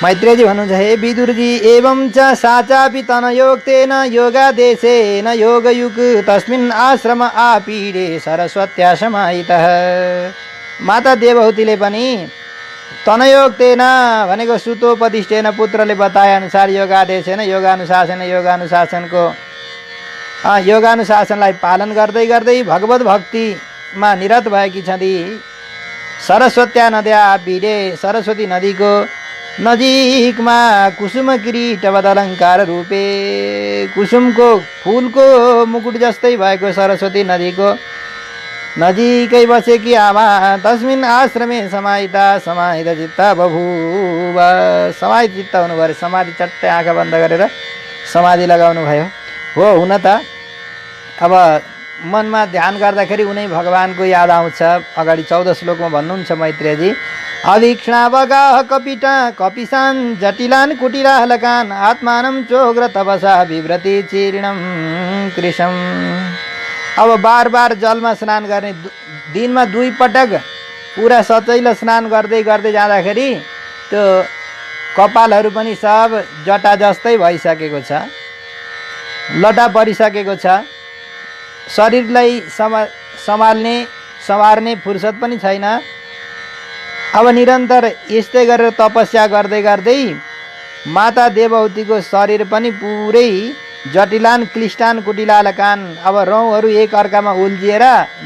मैत्रेयजी भन्नुहुन्छ, हे विदुरजी, एवं च साचापि तनयोक्तेन योगादेशेन योगयुग तस्मिन् आश्रम आपीडे सरस्वत्या समाहितः। माता देवहूतिले पनि तनयोक्तेन भनेको सुतोपदिष्टेन पुत्रले बताए अनुसार योगादेशेन योगानुशासनलाई पालन गर्दै गर्दै भगवत भक्तिमा निरत भएकी छँदी। सरस्वत्या नद्या आपीडे, सरस्वती नदीको नजिकमा कुसुम किरीटवद अलङ्कार रूपे, कुसुमको फुलको मुकुट जस्तै भएको सरस्वती नदीको नजिकै बसेकी आमा तस्मिन् आश्रमे समाहित चित्त बभूव। समाहित चित्त हुनुभयो, समाधि चट्टै आँखा बन्द गरेर समाधि लगाउनु भयो। हो, हुन त अब मनमा ध्यान गर्दाखेरि उनै भगवानको याद आउँछ। अगाडि 14 श्लोकमा भन्नुहुन्छ मैत्रेयजी, अवीक्षणावगाह कपिशान् जटिलान् कुटिलाहलकान् आत्मानं चोग्र तपसा विव्रति चीर्णं कृशम्। अब बार बार जलमा स्नान गर्ने, दिनमा 2 पटक पुरा सचैलो स्नान गर्दै गर्दै जाँदाखेरि त्यो कपालहरू पनि सब जटा जस्तै भइसकेको छ, लटा परिसकेको छ। शरीरलाई संवार्ने फुर्सद पनि छैन। अब निरन्तर यस्तै गरेर तपस्या गर्दै गर्दै माता देवहूतिको शरीर पनि पुरै जटिलान क्लिष्टान कुटिलालकान, अब रौँहरू एक अर्कामा उल्झिएर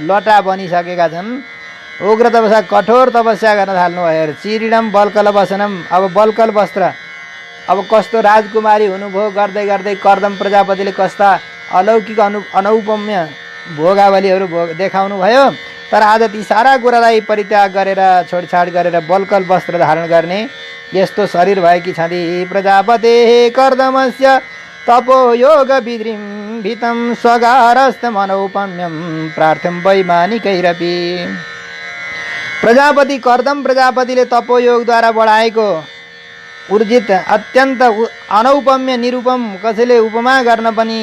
लटा बनिसकेका छन्। उग्र तपस्या, कठोर तपस्या गर्न थाल्नुभयो। चिरिणम बल्कल वसनम, अब बल्कल वस्त्र, अब कस्तो राजकुमारी हुनुभयो गर्दै गर्दै कर्दम प्रजापतिले कस्ता अलौकिक अनौपम्य भोगावलीहरू देखाउनु भयो। तर आज ती सारा कुरालाई परित्याग गरेर, छोडछाड गरेर बल्कल वस्त्र धारण गर्ने यस्तो शरीर भएकी छँदी। प्रजापते कर्दमस्य तपो योग विजृम्भितं स्वगारस्थ मनौपम्यं प्रार्थ्यं वैमानिकैरपि। प्रजापति कर्दम प्रजापतिले तपोयोगद्वारा बढाएको ऊर्जित अत्यन्त अनौपम्य निरुपम, कसैले उपमा गर्न पनि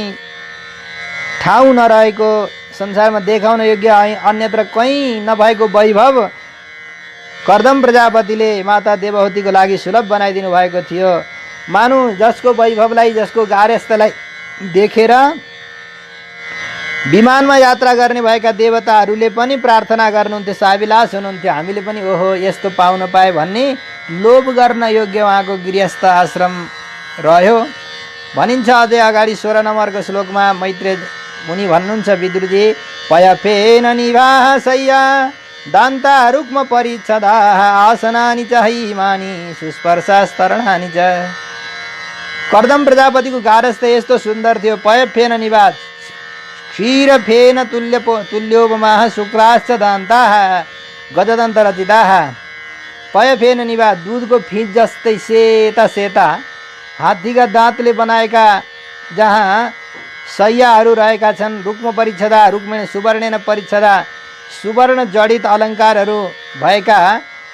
ठाउँ नरहेको, संसारमा देखाउन योग्य अन्यत्र कहीँ नभएको वैभव कर्दम प्रजापतिले माता देवहूतिको लागि सुलभ बनाइदिनु भएको थियो। मानु जसको वैभवलाई, जसको गार्हस्थ्यलाई देखेर विमानमा यात्रा गर्ने भएका देवताहरूले पनि प्रार्थना गर्नुहुन्थ्यो, साविलास हुनुहुन्थ्यो, हामीले पनि ओहो यस्तो पाउन पाए भन्ने लोभ गर्न योग्य उहाँको गृहस्थ आश्रम रह्यो भनिन्छ। अझै अगाडि 16 नम्बरको श्लोकमा मैत्रेय मुनि भन्नुहुन्छ, विदुरजी, पयफेन निवासय्या दान्ता रुक्म परिच्छदा आसनानि च हैमानि सुस्पर्शास्तरणानि च। कर्दम प्रजापतिको गारस्थ यस्तो सुन्दर थियो। पय फेन निवास क्षीर फेन तुल्योपमाः शुक्राश्च दन्ताः गजदन्त रचिताः। पय फेन निवास दुधको फिँच जस्तै सेता सेता हात्तीका दाँतले बनाएका जहाँ शय्याहरू रहेका छन्। रुक्म परिच्छदा रुक्मिणी सुवर्णेन परिच्छदा सुवर्ण जडित अलङ्कारहरू भएका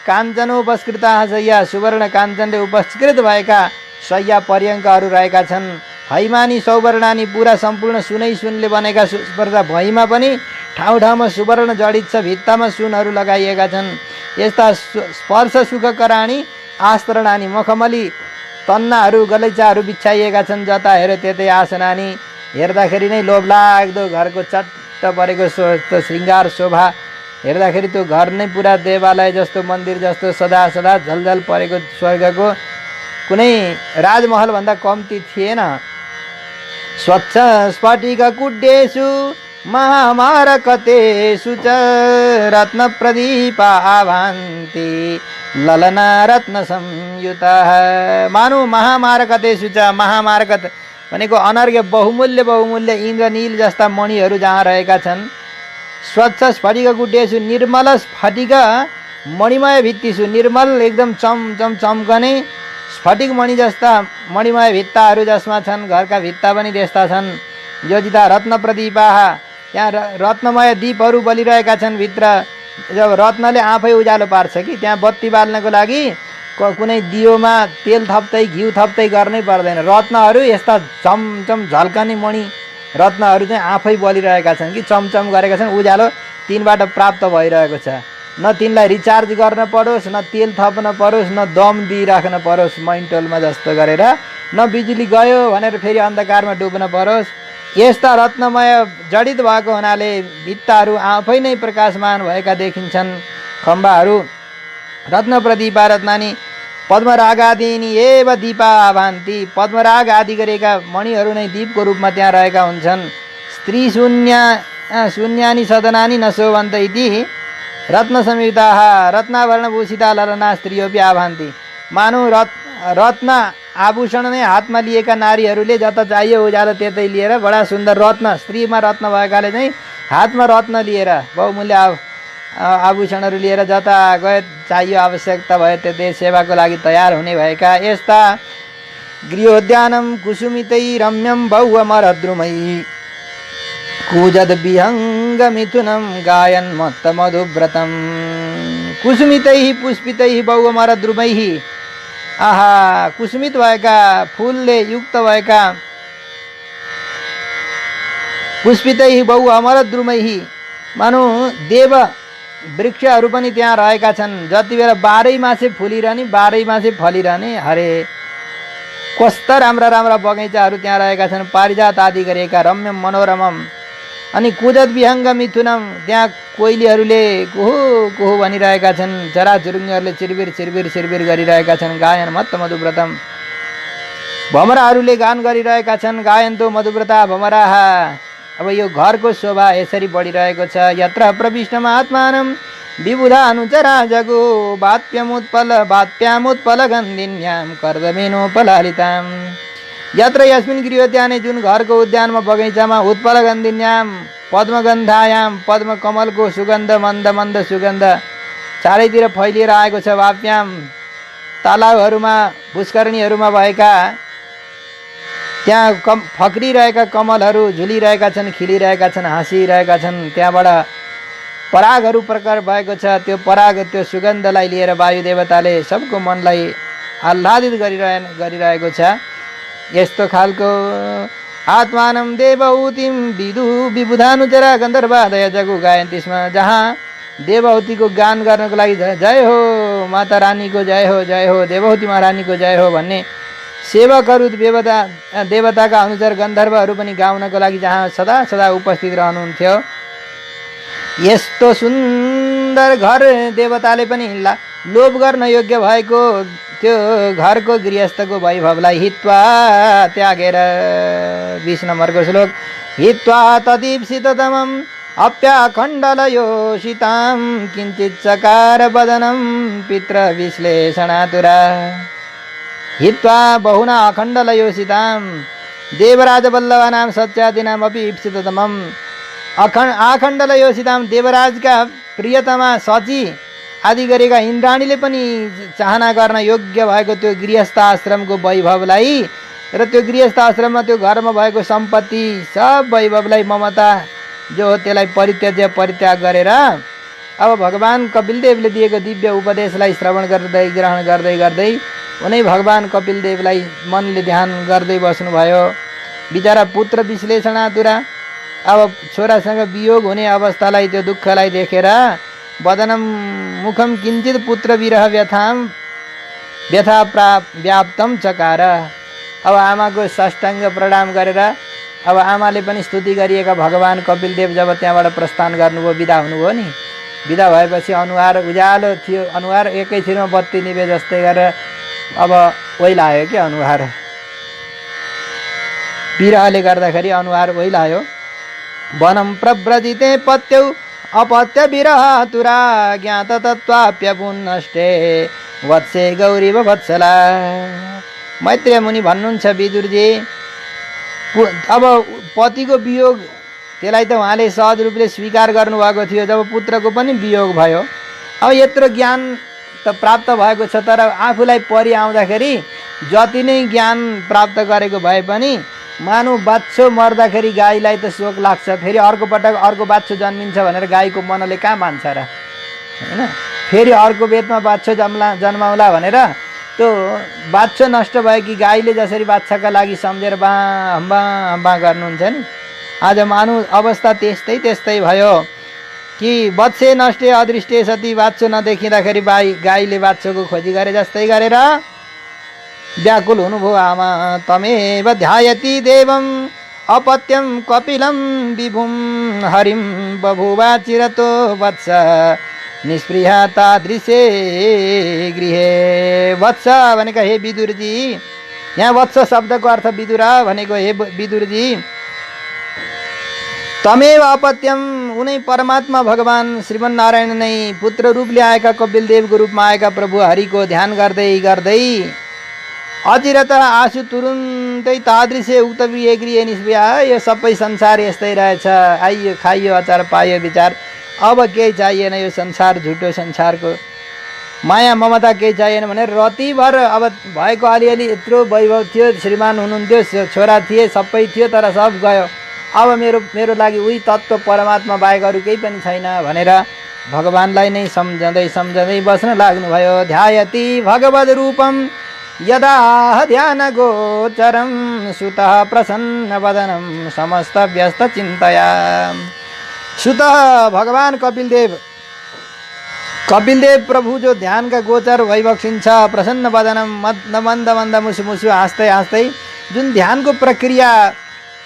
काञ्चनोपस्कृताः शय्या सुवर्ण काञ्चनले उपस्कृत भएका शय्या पर्यङ्कहरू रहेका छन्। हैमानी सौवर्णानी पुरा सम्पूर्ण सुनै सुनले बनेका पर्दा भुइँमा पनि ठाउँ ठाउँमा सुवर्ण जडित छ। भित्तामा सुनहरू लगाइएका छन्। यस्ता स्पर्श सुखकराणी आस्तरणानी मखमली तन्नाहरू गलैँचाहरू बिछाइएका छन्। जता हेऱ्यो त्यतै आसनानी हेर्दाखेरि नै लोभलाग्दो घरको चट्ट परेको श्रृङ्गार शोभा हेर्दाखेरि त्यो घर नै पुरा देवालय जस्तो मन्दिर जस्तो सदा सदा झलझल परेको स्वर्गको कुनै राजमहलभन्दा कम्ती थिएन। स्वच्छ स्फटिक कुड्येषु महामारकतेषु च रत्न प्रदीपा आभान्ति ललना रत्न संयुतः। मानु महामारकतेषु च महामारकत भनेको अनर्घ्य बहुमूल्य इन्द्रनील जस्ता मणिहरू जहाँ रहेका छन्। स्वच्छ स्फटिक गुड्डेछु निर्मल स्फटिक मणिमय भित्तिसु निर्मल एकदम चमचम चम्कने स्फटिक मणि जस्ता मणिमय भित्ताहरू जसमा छन्। घरका भित्ता पनि त्यस्ता छन्। योजिता रत्न प्रदीपाः त्यहाँ रत्नमय दीपहरू बलिरहेका छन् भित्र। जब रत्नले आफै उज्यालो पार्छ कि त्यहाँ बत्ती बाल्नको लागि कुनै दियोमा तेल थप्दै घिउ थप्दै गर्नै पर्दैन। रत्नहरू यस्ता चमचम झल्कने मणि रत्नहरू चाहिँ आफै बलिरहेका छन् कि चमचम गरेका छन्। उज्यालो तिनबाट प्राप्त भइरहेको छ। न तिनलाई रिचार्ज गर्न परोस्, न तेल थप्न परोस्, न दम दिइराख्न परोस् मैन्टोलमा जस्तो गरेर, न बिजुली गयो भनेर फेरि अन्धकारमा डुब्न परोस्। यस्ता रत्नमय जडित भएको हुनाले भित्ताहरू आफै नै प्रकाशमान भएका देखिन्छन्। खम्बाहरू रत्न प्रदीपा रत्नानी पद्मरागादीनी एव दीपा भान्ति पद्मराग आदि गरेका मणिहरू नै दीपको रूपमा त्यहाँ रहेका हुन्छन्। स्त्री शून्यानी सदनानी नशोभन्त इति रत्न संयुक्ताः रत्नाभरणभूषिता ललना स्त्रियोपि आभान्ति। मानव रत्न आभूषण नै हातमा लिएका नारीहरूले जता चाहियो उज्यालो त्यतै लिएर बडा सुन्दर रत्न स्त्रीमा रत्न भएकाले चाहिँ हातमा रत्न लिएर बहुमूल्य आभूषणहरू लिएर जता गए चाहियो आवश्यकता भयो त्यतै सेवाको लागि तयार हुने भएका। यस्ता गृहोद्यानं कुसुमितै रम्यं बहुमरद्रुमै कूजद विहङ्ग मिथुनं गायन् मत्त मधुव्रतं कुसुमितै पुष्पितै बहुमरद्रुमै। आहा कुसुमित भएका फुलले युक्त भएका पुष्पितै बहु अमरद्रुमै मानु देव वृक्षहरू पनि त्यहाँ रहेका छन्। जति बेला 12 मासे फुलिरहने 12 मासे फलिरहने हरे कस्ता राम्रा राम्रा बगैँचाहरू त्यहाँ रहेका छन्। पारिजात आदि गरेका रम्यम मनोरमम। अनि कुजत विहङ्ग मिथुनम त्यहाँ कोइलीहरूले कुहु कुहु भनिरहेका छन्। चराचुरुङ्गीहरूले चिरबिर चिरबिर चिरबिर गरिरहेका छन्। गायन मत्त मधुव्रतम भमराहरूले गान गरिरहेका छन्। गायन तो मधुव्रता भमराः। अब यो घरको शोभा यसरी बढिरहेको छ। यत्र प्रविष्टम आत्मानं विबुधा अनुचरा जगो बात्प्यामुत्पल गन्धिन्यां कर्दमेनोपलालितां। यत्र यस्मिन् गृहोद्याने जुन घरको उद्यानमा बगैँचामा उत्पल गन्धिन्यां पद्मगन्धायां पद्मकमलको सुगन्ध मन्द मन्द सुगन्ध चारैतिर फैलिएर आएको छ। वाप्यां तालाबहरूमा पुष्करणीहरूमा भएका त्यहाँ फक्रिरहेका कमलहरू झुलिरहेका छन्, खिलिरहेका छन्, हाँसिरहेका छन्। त्यहाँबाट परागहरू प्रकार भएको छ। त्यो पराग त्यो सुगन्धलाई लिएर वायु देवताले सबको मनलाई आह्लादित गरिरहेको छ। यस्तो खालको आत्मानं देवहूतिं विदु विबुधानुचरा गन्धर्वादय जगु गायन त्यसमा जहाँ देवहूतिको गान गर्नको लागि जय हो माता रानीको जय हो देवहूति महारानीको जय हो भन्ने सेवकहरू देवताका अनुसार गन्धर्वहरू पनि गाउनको लागि जहाँ सदा सदा उपस्थित रहनुहुन्थ्यो। यस्तो सुन्दर घर देवताले पनि लोभ गर्न योग्य भएको त्यो घरको गृहस्थको वैभवलाई हित्वा त्यागेर 20 नम्बरको श्लोक हित्वा तदीप्सिततमम् अप्याखण्डलयोषितां किञ्चित् चकार वदनं पितृ विश्लेषणातुरा। हित्वा बहुना अखण्डलयोषितां देवराजवल्लभानां सत्यादीनाम् अपि ईप्सिततमम्। आखण्डलयोषितां देवराजका प्रियतमा सची आदि गरेका इन्द्राणीले पनि चाहना गर्न योग्य भएको त्यो गृहस्थ आश्रमको वैभवलाई र त्यो गृहस्थ आश्रममा त्यो घरमा भएको सम्पत्ति सब वैभवलाई ममता जो हो त्यसलाई परित्याग गरेर अब भगवान कपिलदेवले दिएको दिव्य उपदेशलाई श्रवण गर्दै ग्रहण गर्दै गर्दै उनै भगवान कपिलदेवलाई मनले ध्यान गर्दै बस्नुभयो। बिचरा पुत्र विश्लेषणातुरा अब छोरासँग वियोग हुने अवस्थालाई त्यो दुःखलाई देखेर वदनं मुखम किञ्चित पुत्र विरह व्यथा व्याप्तम चकार। अब आमाको साष्टाङ्ग प्रणाम गरेर अब आमाले पनि स्तुति गरिएका भगवान कपिलदेव जब त्यहाँबाट प्रस्थान गर्नुभयो, बिदा हुनुभयो नि, बिदा भएपछि अनुहार उज्यालो थियो, अनुहार एकैछिनमा बत्ती निभे जस्तै गरेर अब ओइलायो कि अनुहार, विरहले गर्दाखेरि अनुहार ओइलायो। वनम प्रव्रजिते पत्यौ अपत्य विरह तुरा ज्ञात तत्त्वाप्यपुन्नष्टे वत्से गौरीव वत्सला। मैत्रेय मुनि भन्नुहुन्छ विदुरजी, अब पतिको वियोग त्यसलाई त उहाँले सहज रूपले स्वीकार गर्नुभएको थियो जब पुत्रको पनि वियोग भयो। अब यत्रो ज्ञान त प्राप्त भएको छ, तर आफूलाई परि आउँदाखेरि जति नै ज्ञान प्राप्त गरेको भए पनि मानु बाछो मर्दाखेरि गाईलाई त शोक लाग्छ, फेरि अर्को पटक अर्को बाछो जन्मिन्छ भनेर गाईको मनले कहाँ मान्छ र, होइन? फेरि अर्को बेदमा बाछो जन्माउला भनेर त्यो बाछो नष्ट भएकी गाईले जसरी बाछाका लागि सम्झेर बाँ हम्बा गर्नुहुन्छ नि, आज मानु अवस्था त्यस्तै भयो कि बत्से नष्टे अदृष्टे सती, बाछो नदेखिँदाखेरि गाईले बाछोको खोजी गरे जस्तै गरेर व्याकुल हुनुभयो आमा। तमेव ध्यायति देवम अपत्यम कपिलम विभुम हरिम बभुवा चिरतो वत्स निष्प्रिया तादृशे गृहे। वत्स भनेको हे विदुरजी, यहाँ वत्स शब्दको अर्थ विदुरा भनेको हे विदुरजी, तमेव अपत्यम उनै परमात्मा भगवान श्रीमन्नारायण नै पुत्र रूपले आएका कपिलदेवको रूपमा आएका प्रभु हरिको ध्यान गर्दै गर्दै अचिरत आँसु तुरुन्तै तादृशे उक्त गृह निष्प्रिया। यो सबै संसार यस्तै रहेछ, आइयो खाइयो अचार पाइयो विचार, अब केही चाहिएन, यो संसार झुटो, संसारको माया ममता केही चाहिएन भनेर रतिभर अब भएको अलिअलि यत्रो वैभव थियो, श्रीमान हुनुहुन्थ्यो, छोरा थिए, सबै थियो, तर सब गयो। अब मेरो लागि उही तत्त्व परमात्मा बाहेक अरू केही पनि छैन भनेर भगवानलाई नै सम्झँदै बस्न लाग्नुभयो। ध्यायति भगवद रूपम यदा ध्यान गोचरम सुतः प्रसन्न वदनम समस्त व्यस्त चिन्तया। सुतः भगवान कपिलदेव प्रभु जो ध्यान का गोचर भइबक्सिन्छ, प्रसन्न वदनम मन्द मुसु हाँस्दै जुन ध्यानको प्रक्रिया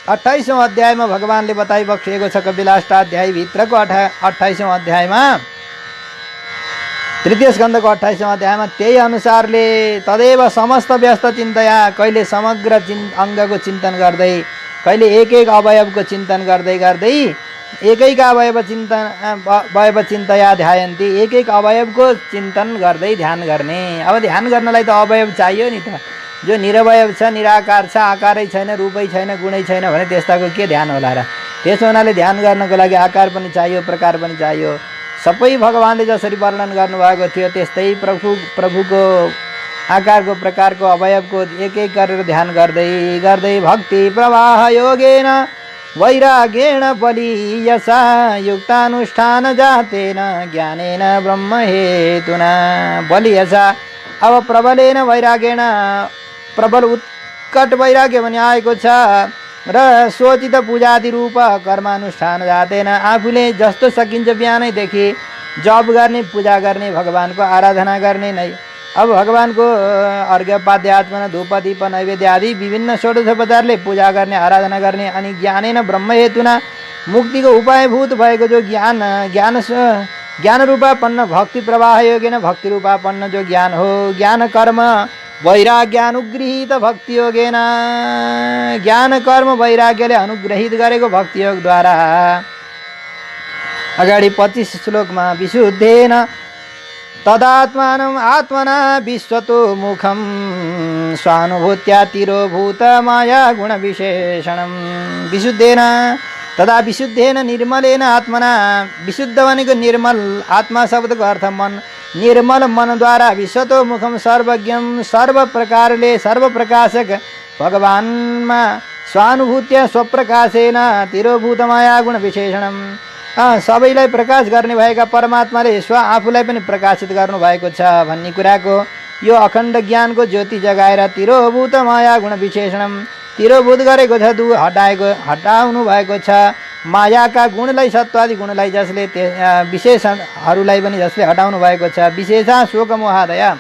28औं अध्यायमा भगवानले बताइबक्सिएको छ, कपिलाष्टाध्याय भित्रको 28औं अध्यायमा, तृतीय स्कन्धको 28औं अध्यायमा त्यही अनुसारले तदेव समस्त व्यस्त चिन्तया, कहिले समग्र अङ्गको चिन्तन गर्दै, कहिले एक अवयवको चिन्तन गर्दै एकैका अवयव चिन्तया ध्यायन्ति, एक अवयवको चिन्तन गर्दै ध्यान गर्ने। अब ध्यान गर्नलाई त अवयव चाहियो नि त, जो निरवयव छ, निराकार छ, आकारै छैन, रूपै छैन, गुणै छैन भने त्यस्ताको के ध्यान होला र? त्यसो हुनाले ध्यान गर्नको लागि आकार पनि चाहियो, प्रकार पनि चाहियो। सबै भगवानले जसरी वर्णन गर्नुभएको थियो त्यस्तै प्रभुको आकारको, प्रकारको, अवयवको एक गरेर ध्यान गर्दै भक्ति प्रवाह योगेन वैराग्येण बलियसा युक्तानुष्ठान जातेन ज्ञानेन ब्रह्म हेतुना। बलियसा अब प्रबलेन वैराग्येण, प्रबल उत्कट वैराग्य पनि आएको छ र सोचित पूजादि रूप कर्मानुष्ठान जातेन, आफूले जस्तो सकिन्छ बिहानैदेखि जप गर्ने, पूजा गर्ने, भगवानको आराधना गर्ने नै। अब भगवानको अर्घ्यपाद्यात्मन धूप दीप नैवेद्य आदि विभिन्न षोडशोपचारले पूजा गर्ने, आराधना गर्ने, अनि ज्ञानेन ब्रह्म हेतुना मुक्तिको उपायभूत भएको जो ज्ञान रूपापन्न भक्ति प्रवाह योगेन भक्ति रूपापन्न जो ज्ञान हो, ज्ञान कर्म वैराग्यानुगृहित भक्ति योगेन, ज्ञान कर्म वैराग्यले अनुग्रहित गरेको भक्ति योगद्वारा। अगाडि 25 श्लोकमा विशुद्धेन तदात्मानं आत्मना विश्वतो मुखं स्वानुभूत्या तिरोभूत माया गुणविशेषणं विशुद्धेन तदा विशुद्धेन निर्मलेन आत्मना विशुद्ध भनेको निर्मल आत्मा शब्दको अर्थ मन निर्मल मनद्वारा विश्वतो मुखम सर्वज्ञम सर्व प्रकारले सर्वप्रकाशक भगवानमा स्वानुभूत्य स्वप्रकाशेन तिरोभूत माया गुण विशेषणम सबैलाई प्रकाश गर्ने भएका परमात्माले स्व आफूलाई पनि प्रकाशित गर्नुभएको छ भन्ने कुराको यो अखण्ड ज्ञानको ज्योति जगाएर तिरोभूत माया गुण विशेषणम तिरोभूत गरेको छ हटाउनु भएको छ मायाका गुणलाई सत्वादि गुणलाई जसले विशेषणहरूलाई पनि जसले हटाउनु भएको छ विशेषा शोक मोहादया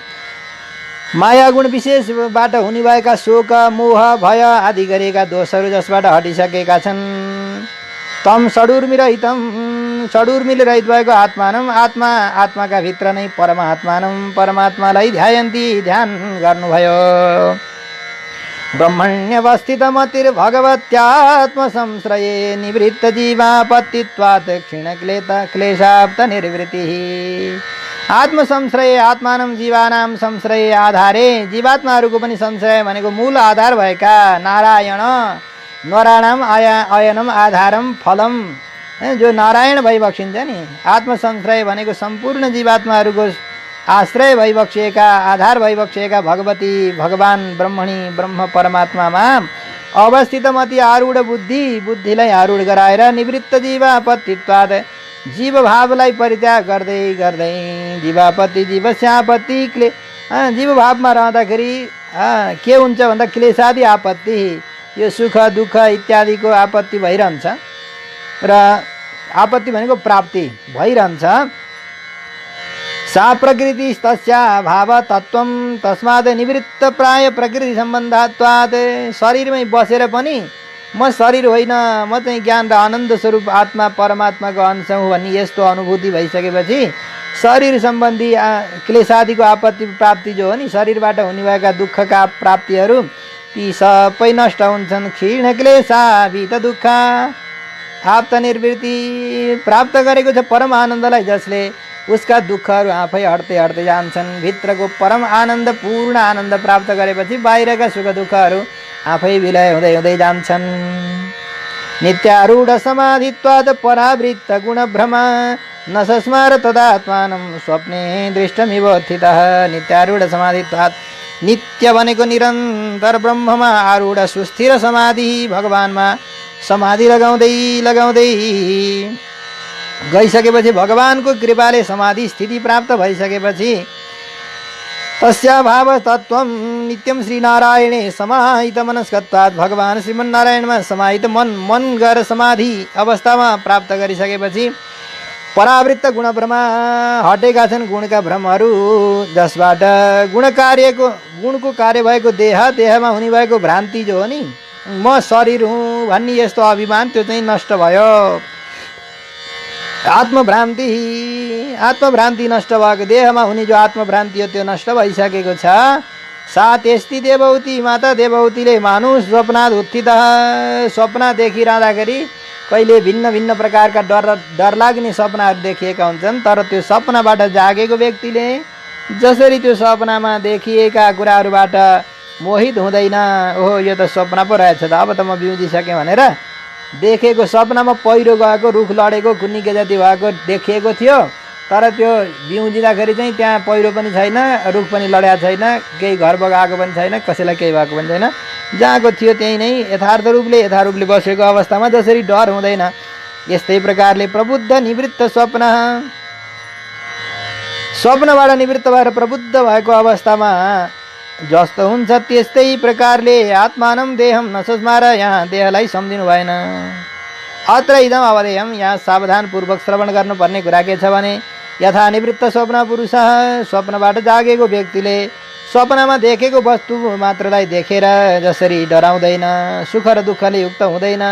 माया गुण विशेषबाट हुने भएका शोक मोह भय आदि गरेका दोषहरू जसबाट हटिसकेका छन् तम षडूर्मिरहितम षडूर्मिले रहित भएको आत्मानम आत्माका भित्र नै परमात्मानम परमात्मालाई ध्यान गर्नुभयो ब्रह्मण्यवस्थितमतिर्भगवत्यात्म संश्रये निवृत्त जीवापत्तित्वात् क्षीणक्लेशाप्त निर्वृत्तिः आत्म संश्रय आत्मानं जीवानां संश्रय आधारे जीवात्माहरूको पनि संश्रय भनेको मूल आधार भएका नारायण नराणाम अयनम आधारम फलम जो नारायण भइबक्सिन्छ नि आत्म संश्रय भनेको सम्पूर्ण जीवात्माहरूको आश्रय भइबक्सिएका आधार भइबक्सिएका भगवती भगवान ब्रह्मणी ब्रह्म परमात्मामा अवस्थित मति आरूढ बुद्धिलाई आरूढ गराएर निवृत्त जीवापत्तित्वाद जीव भावलाई परित्याग गर्दै गर्दै जीवापत्ति जीवस्यापत्ति जीव भावमा रहँदाखेरि के हुन्छ भन्दा क्लेशादि आपत्ति यो सुख दुःख इत्यादिको आपत्ति भइरहन्छ र आपत्ति भनेको प्राप्ति भइरहन्छ सा प्रकृति तस्या भाव तत्वम तस्मात् निवृत्त प्राय प्रकृति सम्बन्धात्वात् शरीरमै बसेर पनि म शरीर होइन म चाहिँ ज्ञान र आनन्द स्वरूप आत्मा परमात्माको अंश हुँ भन्ने यस्तो अनुभूति भइसकेपछि शरीर सम्बन्धी क्लेशादिको आपत्ति प्राप्ति जो हो नि शरीरबाट हुने भएका दुःखका प्राप्तिहरू ती सबै नष्ट हुन्छन् क्षीण क्लेशा भीत दुःख आप्त निर्वृत्ति प्राप्त गरेको छ परम आनन्दलाई जसले उसका दुःखहरू आफै हट्दै हट्दै जान्छन् भित्रको परम आनन्द पूर्ण आनन्द प्राप्त गरेपछि बाहिरका सुख दुःखहरू आफै विलय हुँदै हुँदै जान्छन् नित्यारूढ समाधित्वाद परावृत्त गुण भ्रम न सस्मार तदात्मानं स्वप्ने दृष्टमिवोत्थितः नित्यारूढ समाधित्वाद नित्य भनेको निरन्तर ब्रह्ममा आरूढ सुस्थिर समाधि भगवानमा समाधि लगाउँदै गइसकेपछि भगवानको कृपाले समाधि स्थिति प्राप्त भइसकेपछि तस्या भाव तत्वम नित्यम श्रीनारायणे समाहित मनस्कत्वात् भगवान श्रीमन्नारायणमा समाहित मन गरेर समाधि अवस्थामा प्राप्त गरिसकेपछि परावृत्त गुण भ्रम हटेका छन् गुणका भ्रमहरू जसबाट गुणको कार्य भएको देहमा हुने भएको भ्रान्ति जो हो नि म शरीर हुँ भन्ने यस्तो अभिमान त्यो चाहिँ नष्ट भयो आत्मभ्रान्ति नष्ट भएको देहमा हुने जो आत्मभ्रान्ति हो त्यो नष्ट भइसकेको छ सा त्यस्ती देवहूति माता देवहूतिले मानुष स्वप्नात् उत्थितः स्वप्न देखिरहँदाखेरि कहिले भिन्न भिन्न प्रकारका डरलाग्ने सपनाहरू देखिएका हुन्छन् तर त्यो सपनाबाट जागेको व्यक्तिले जसरी त्यो सपनामा देखिएका कुराहरूबाट मोहित हुँदैन ओहो यो त सपना पो रहेछ त अब त म बिउजिसकेँ भनेर देखेको सपनामा पहिरो गएको रुख लडेको कुन्निके जति भएको देखिएको थियो तर त्यो बिउजिँदाखेरि चाहिँ त्यहाँ पहिरो पनि छैन रुख पनि लडेको छैन केही घर बगाएको पनि छैन कसैलाई केही भएको पनि छैन जहाँको थियो त्यही नै यथार्थ रूपले बसेको अवस्थामा जसरी डर हुँदैन यस्तै प्रकारले प्रबुद्ध निवृत्त स्वप्नबाट निवृत्त भएर प्रबुद्ध भएको अवस्थामा जस्तो हुन्छ त्यस्तै प्रकारले आत्मानं देहम नसस्मार यहाँ देहलाई सम्झिनु भएन अत्र इदम अवधेयम यहाँ सावधानपूर्वक श्रवण गर्नुपर्ने कुरा के छ भने यथा निवृत्त स्वप्न पुरुष स्वप्नबाट जागेको व्यक्तिले स्वप्नमा देखेको वस्तु मात्रलाई देखेर जसरी डराउँदैन सुख र दुःखले युक्त हुँदैन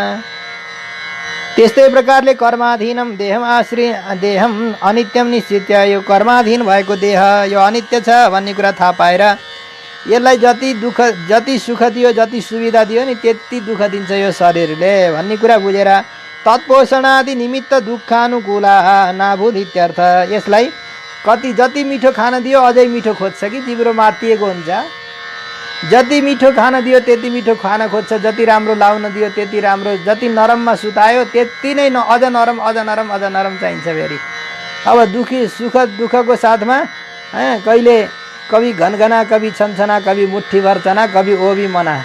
त्यस्तै प्रकारले कर्माधीनम देहम अनित्यम निश्चित्य यो कर्माधीन भएको देह यो अनित्य छ भन्ने कुरा थाहा पाएर यसलाई जति सुख दियो जति सुविधा दियो नि त्यति दुःख दिन्छ यो शरीरले भन्ने कुरा बुझेर तत्पोषणादि निमित्त दुःखानुकूला नाभूत इत्यर्थ यसलाई कति जति मिठो खान दियो अझै मिठो खोज्छ कि जिब्रो मातिएको हुन्छ। जति मिठो खान दियो त्यति मिठो खान खोज्छ, जति राम्रो लाउन दियो त्यति राम्रो, जति नरममा सुतायो त्यति नै अझ नरम अझ नरम अझ नरम चाहिन्छ फेरि। अब दुखी सुख दुःखको साथमा कहिले कभी घनघना, कभी छनछना, कभी मुठ्ठीभर चना, कभी ओबी मना,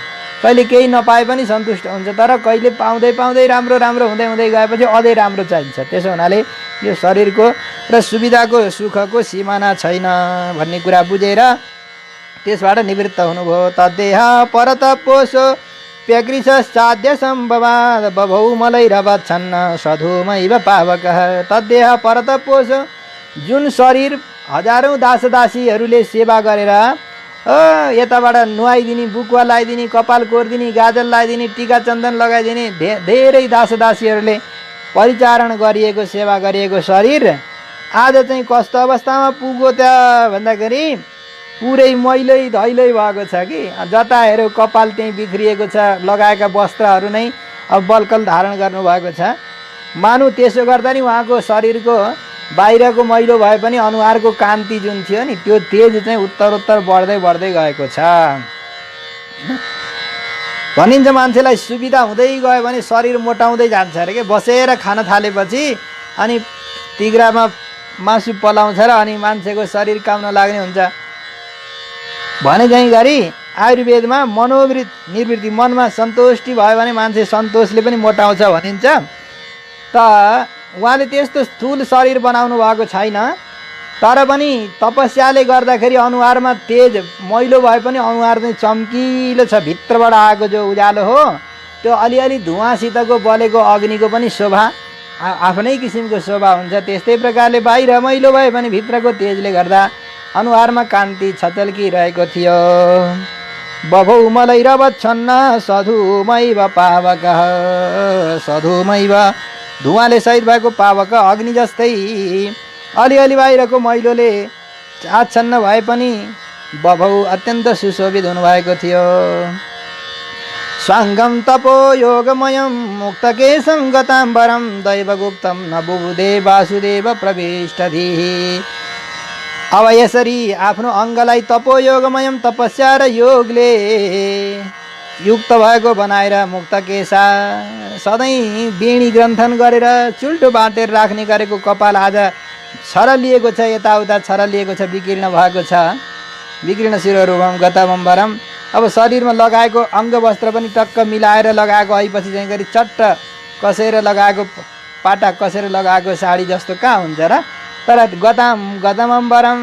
कहिले केही नपाए पनि सन्तुष्ट हुन्छ, तर कहिले पाउँदै पाउँदै राम्रो राम्रो हुँदै हुँदै गएपछि अझै राम्रो चाहिन्छ। त्यसो हुनाले यो शरीरको र सुविधाको सुखको सिमाना छैन भन्ने कुरा बुझेर त्यसबाट निवृत्त हुनुभयो। तद्देह परत पोषो प्यकृशाद्य सम्भवाद बभौ मलै रवच्छन्न सधुमैव पावकः। तद्देह परत पोषो, जुन शरीर हजारौँ दासदासीहरूले सेवा गरेर यताबाट नुहाइदिने, बुकुवा लगाइदिने, कपाल कोरिदिने, गाजल लगाइदिने, टिका चन्दन लगाइदिने धेरै दासदासीहरूले परिचारण गरिएको सेवा गरिएको शरीर आज चाहिँ कस्तो अवस्थामा पुग्यो त भन्दाखेरि पुरै मैलै धैलै भएको छ कि। जता हेऱ्यो कपाल त्यहीँ बिग्रिएको छ, लगाएका वस्त्रहरू नै अब बल्कल धारण गर्नुभएको छ। मानु त्यसो गर्दा नि उहाँको शरीरको बाहिरको मैलो भए पनि अनुहारको कान्ति जुन थियो नि त्यो तेज चाहिँ उत्तरोत्तर बढ्दै बढ्दै गएको छ। भनिन्छ मान्छेलाई सुविधा हुँदै गयो भने शरीर मोटाउँदै जान्छ अरे के। बसेर खान थालेपछि अनि तिग्रामा मासु पलाउँछ र अनि मान्छेको शरीर काम नलाग्ने हुन्छ भने चाहिँ गरी आयुर्वेदमा मनोनिवृत्ति, मनमा सन्तुष्टि भयो भने मान्छे सन्तोषले पनि मोटाउँछ भनिन्छ। त उहाँले त्यस्तो स्थूल शरीर बनाउनु भएको छैन, तर पनि तपस्याले गर्दाखेरि अनुहारमा तेज, मैलो भए पनि अनुहार चाहिँ चम्किलो छ, भित्रबाट आएको जो उज्यालो हो त्यो अलिअलि धुवाँसितको बलेको अग्निको पनि शोभा आफ्नै किसिमको शोभा हुन्छ। त्यस्तै प्रकारले बाहिर मैलो भए पनि भित्रको तेजले गर्दा अनुहारमा कान्ति छचल्किरहेको थियो। बभौ मलै रवच्छन्न सधुमैव पावकः। सधुमैव, धुवाँले सहित भएको पावक, अग्नि जस्तै अलिअलि बाहिरको मैलोले आच्छन्न भए पनि बभौ अत्यन्त सुशोभित हुनुभएको थियो। स्वाङ्गम तपो योगमयं मुक्तकेशं गताम्बरं दैवगुप्तं न बुबुधे वासुदेव प्रविष्टधिः। अब यसरी आफ्नो अङ्गलाई तपोयोगमयम, तपस्या र योगले युक्त भएको बनाएर मुक्तकेशा, सधैँ बेणी ग्रन्थन गरेर चुल्टो बाँटेर राख्ने गरेको कपाल आज छरलिएको छ, यताउता छरलिएको छ, विकीर्ण भएको छ। विकीर्ण शिरोरूपम गतमम्बरम, अब शरीरमा लगाएको अङ्ग वस्त्र पनि टक्क मिलाएर लगाएको आएपछि चाहिँ गरी चट्ट कसेर लगाएको पाटा कसेर लगाएको साडी जस्तो कहाँ हुन्छ र। तर गतमम्बरम,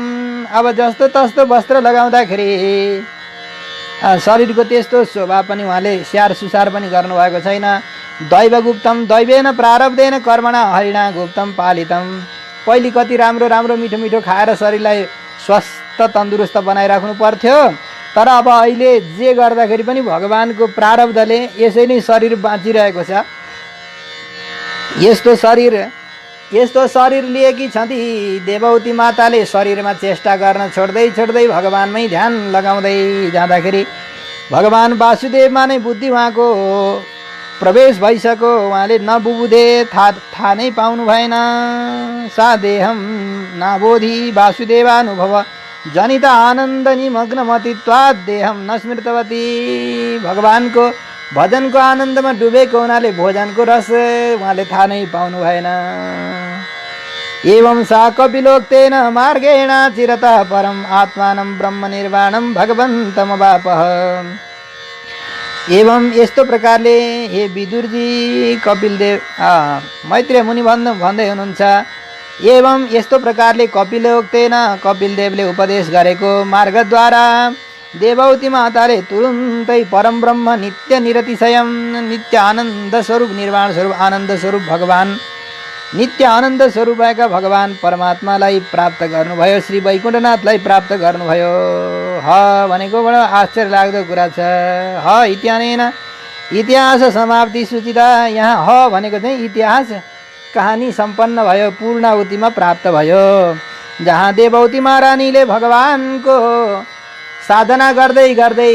अब जस्तो तस्तो वस्त्र लगाउँदाखेरि शरीरको त्यस्तो शोभा पनि उहाँले स्याहार सुसार पनि गर्नुभएको छैन। दैवगुप्तम, दैवेन प्रारब्धेन कर्मणा हरिणा गुप्तम पालितम। पहिले कति राम्रो राम्रो मिठो मिठो खाएर शरीरलाई स्वस्थ तन्दुरुस्त बनाइराख्नु पर्थ्यो, तर अब अहिले जे गर्दाखेरि पनि भगवानको प्रारब्धले यसै नै शरीर बाँचिरहेको छ। यस्तो शरीर लिएकी छँदी देवौती माताले शरीरमा चेष्टा गर्न छोड्दै छोड्दै भगवानमै ध्यान लगाउँदै जाँदाखेरि भगवान वासुदेवमा नै बुद्धि उहाँको प्रवेश भइसक्यो। उहाँले नबुबुधे, थाहा नै पाउनु भएन। सा देहम नाबोधि वासुदेवानुभव जनित आनन्द निमग्नमतित्वात् देहम न स्मृतवती। भगवानको भजनको आनन्दमा डुबेको हुनाले भोजनको रस उहाँले थाहा नै पाउनु भएन। एवं सा कपिलोक्तेन मार्गेण चिरतः परम आत्मानं ब्रह्म निर्वाणं भगवन्तमवापः। एवं यस्तो प्रकारले हे विदुरजी, कपिलदेव मैत्रेय मुनि भन्दै हुनुहुन्छ। एवं यस्तो प्रकारले कपिलोक्तेन, कपिलदेवले उपदेश गरेको मार्गद्वारा देवौती माताले तुरुन्तै परम ब्रह्म नित्य निरतिशयम, नित्य आनन्द स्वरूप, निर्वाण स्वरूप, आनन्द स्वरूप भगवान, नित्य आनन्द स्वरूप भएका भगवान परमात्मालाई प्राप्त गर्नुभयो, श्री वैकुण्ठनाथलाई प्राप्त गर्नुभयो। भनेको बडो आश्चर्य लाग्दो कुरा छ। इत्यानेन इतिहास समाप्ति सूचिता। यहाँ भनेको चाहिँ इतिहास कहानी सम्पन्न भयो, पूर्णाहुतिमा प्राप्त भयो। जहाँ देवौती महारानीले भगवानको साधना गर्दै गर्दै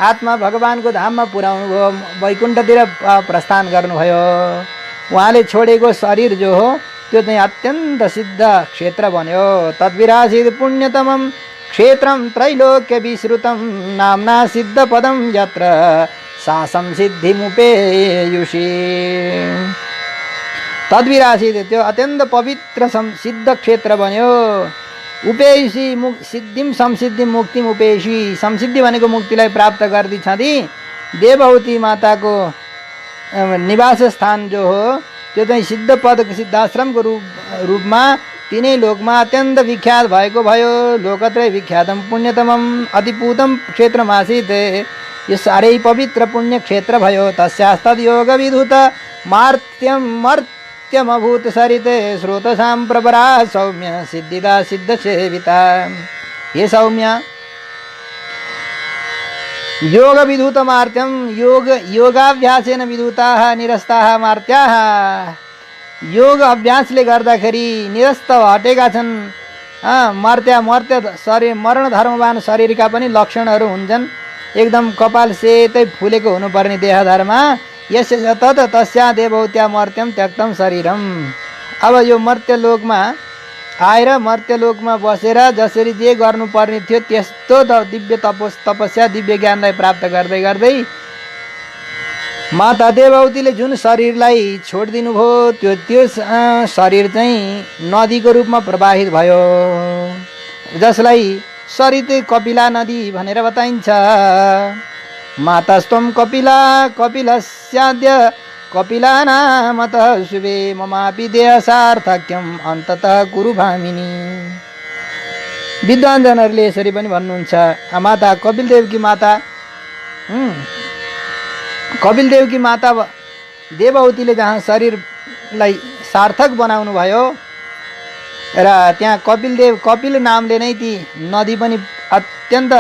आत्मा भगवानको धाममा पुर्याउनु भयो, वैकुण्ठतिर प्रस्थान गर्नुभयो। उहाँले छोडेको शरीर जो हो त्यो चाहिँ अत्यन्त सिद्ध क्षेत्र बन्यो। तद्विरासीद पुण्यतमं क्षेत्रं त्रैलोक्य विश्रुतं नाम्ना सिद्ध पदं यत्र सा संसिद्धिमुपेयुषी। तद्विरासीद त्यो अत्यन्त पवित्र सिद्ध क्षेत्र बन्यो। उपेयुषी सिद्धिम संसिद्धि मुक्तिम उपेयुषी। संसिद्धि भनेको मुक्तिलाई प्राप्त गर्दिछदी। देवहूति माताको निवास स्थान जो हो त्यो चाहिँ सिद्ध पद सिद्धाश्रमको रूपमा तिनै लोकमा अत्यन्त विख्यात भएको भयो। लोकत्रय विख्यातम पुण्यतमम अतिपूतम क्षेत्रमासीत्। यो साह्रै पवित्र पुण्य क्षेत्र भयो। तस्यास्तद योग विधुत मर्त्यमभूत सरिते स्रोतसां प्रवरा सौम्य सिद्धिदा सिद्ध सेविता। हे सौम्य, योग विधूत मार्त्यम योगाभ्यासेन विधूताः निरस्ताः मार्त्याः। योग अभ्यासले गर्दाखेरि निरस्त हटेका छन् मर्त्य शरीर मरण धर्मवान शरीरका पनि लक्षणहरू हुन्छन्। एकदम कपाल सेतै फुलेको हुनुपर्ने देहधारमा। यस्य तत तस्या देवहूत्या मर्त्यम त्यक्तम शरीरम। अब यो मर्त्यलोकमा आएर मर्त्यलोकमा बसेर जसरी जे गर्नुपर्ने थियो त्यस्तो दिव्य तपस्या दिव्य ज्ञानलाई प्राप्त गर्दै गर्दै माता देवहूतिले जुन शरीरलाई छोडिदिनु भयो त्यो शरीर चाहिँ नदीको रूपमा प्रवाहित भयो, जसलाई सरित कपिला नदी भनेर बताइन्छ। मातास्त्वं कपिला कपिलस्याद्य कपिला नामतः शुभे ममापि देह सार्थक्यम अन्ततः कुरु भामिनी। विद्वानजनहरूले यसरी पनि भन्नुहुन्छ, माता कपिलदेवकी माता देवहूतिले जहाँ शरीरलाई सार्थक बनाउनु भयो र त्यहाँ कपिल नामले नै ती नदी पनि अत्यन्त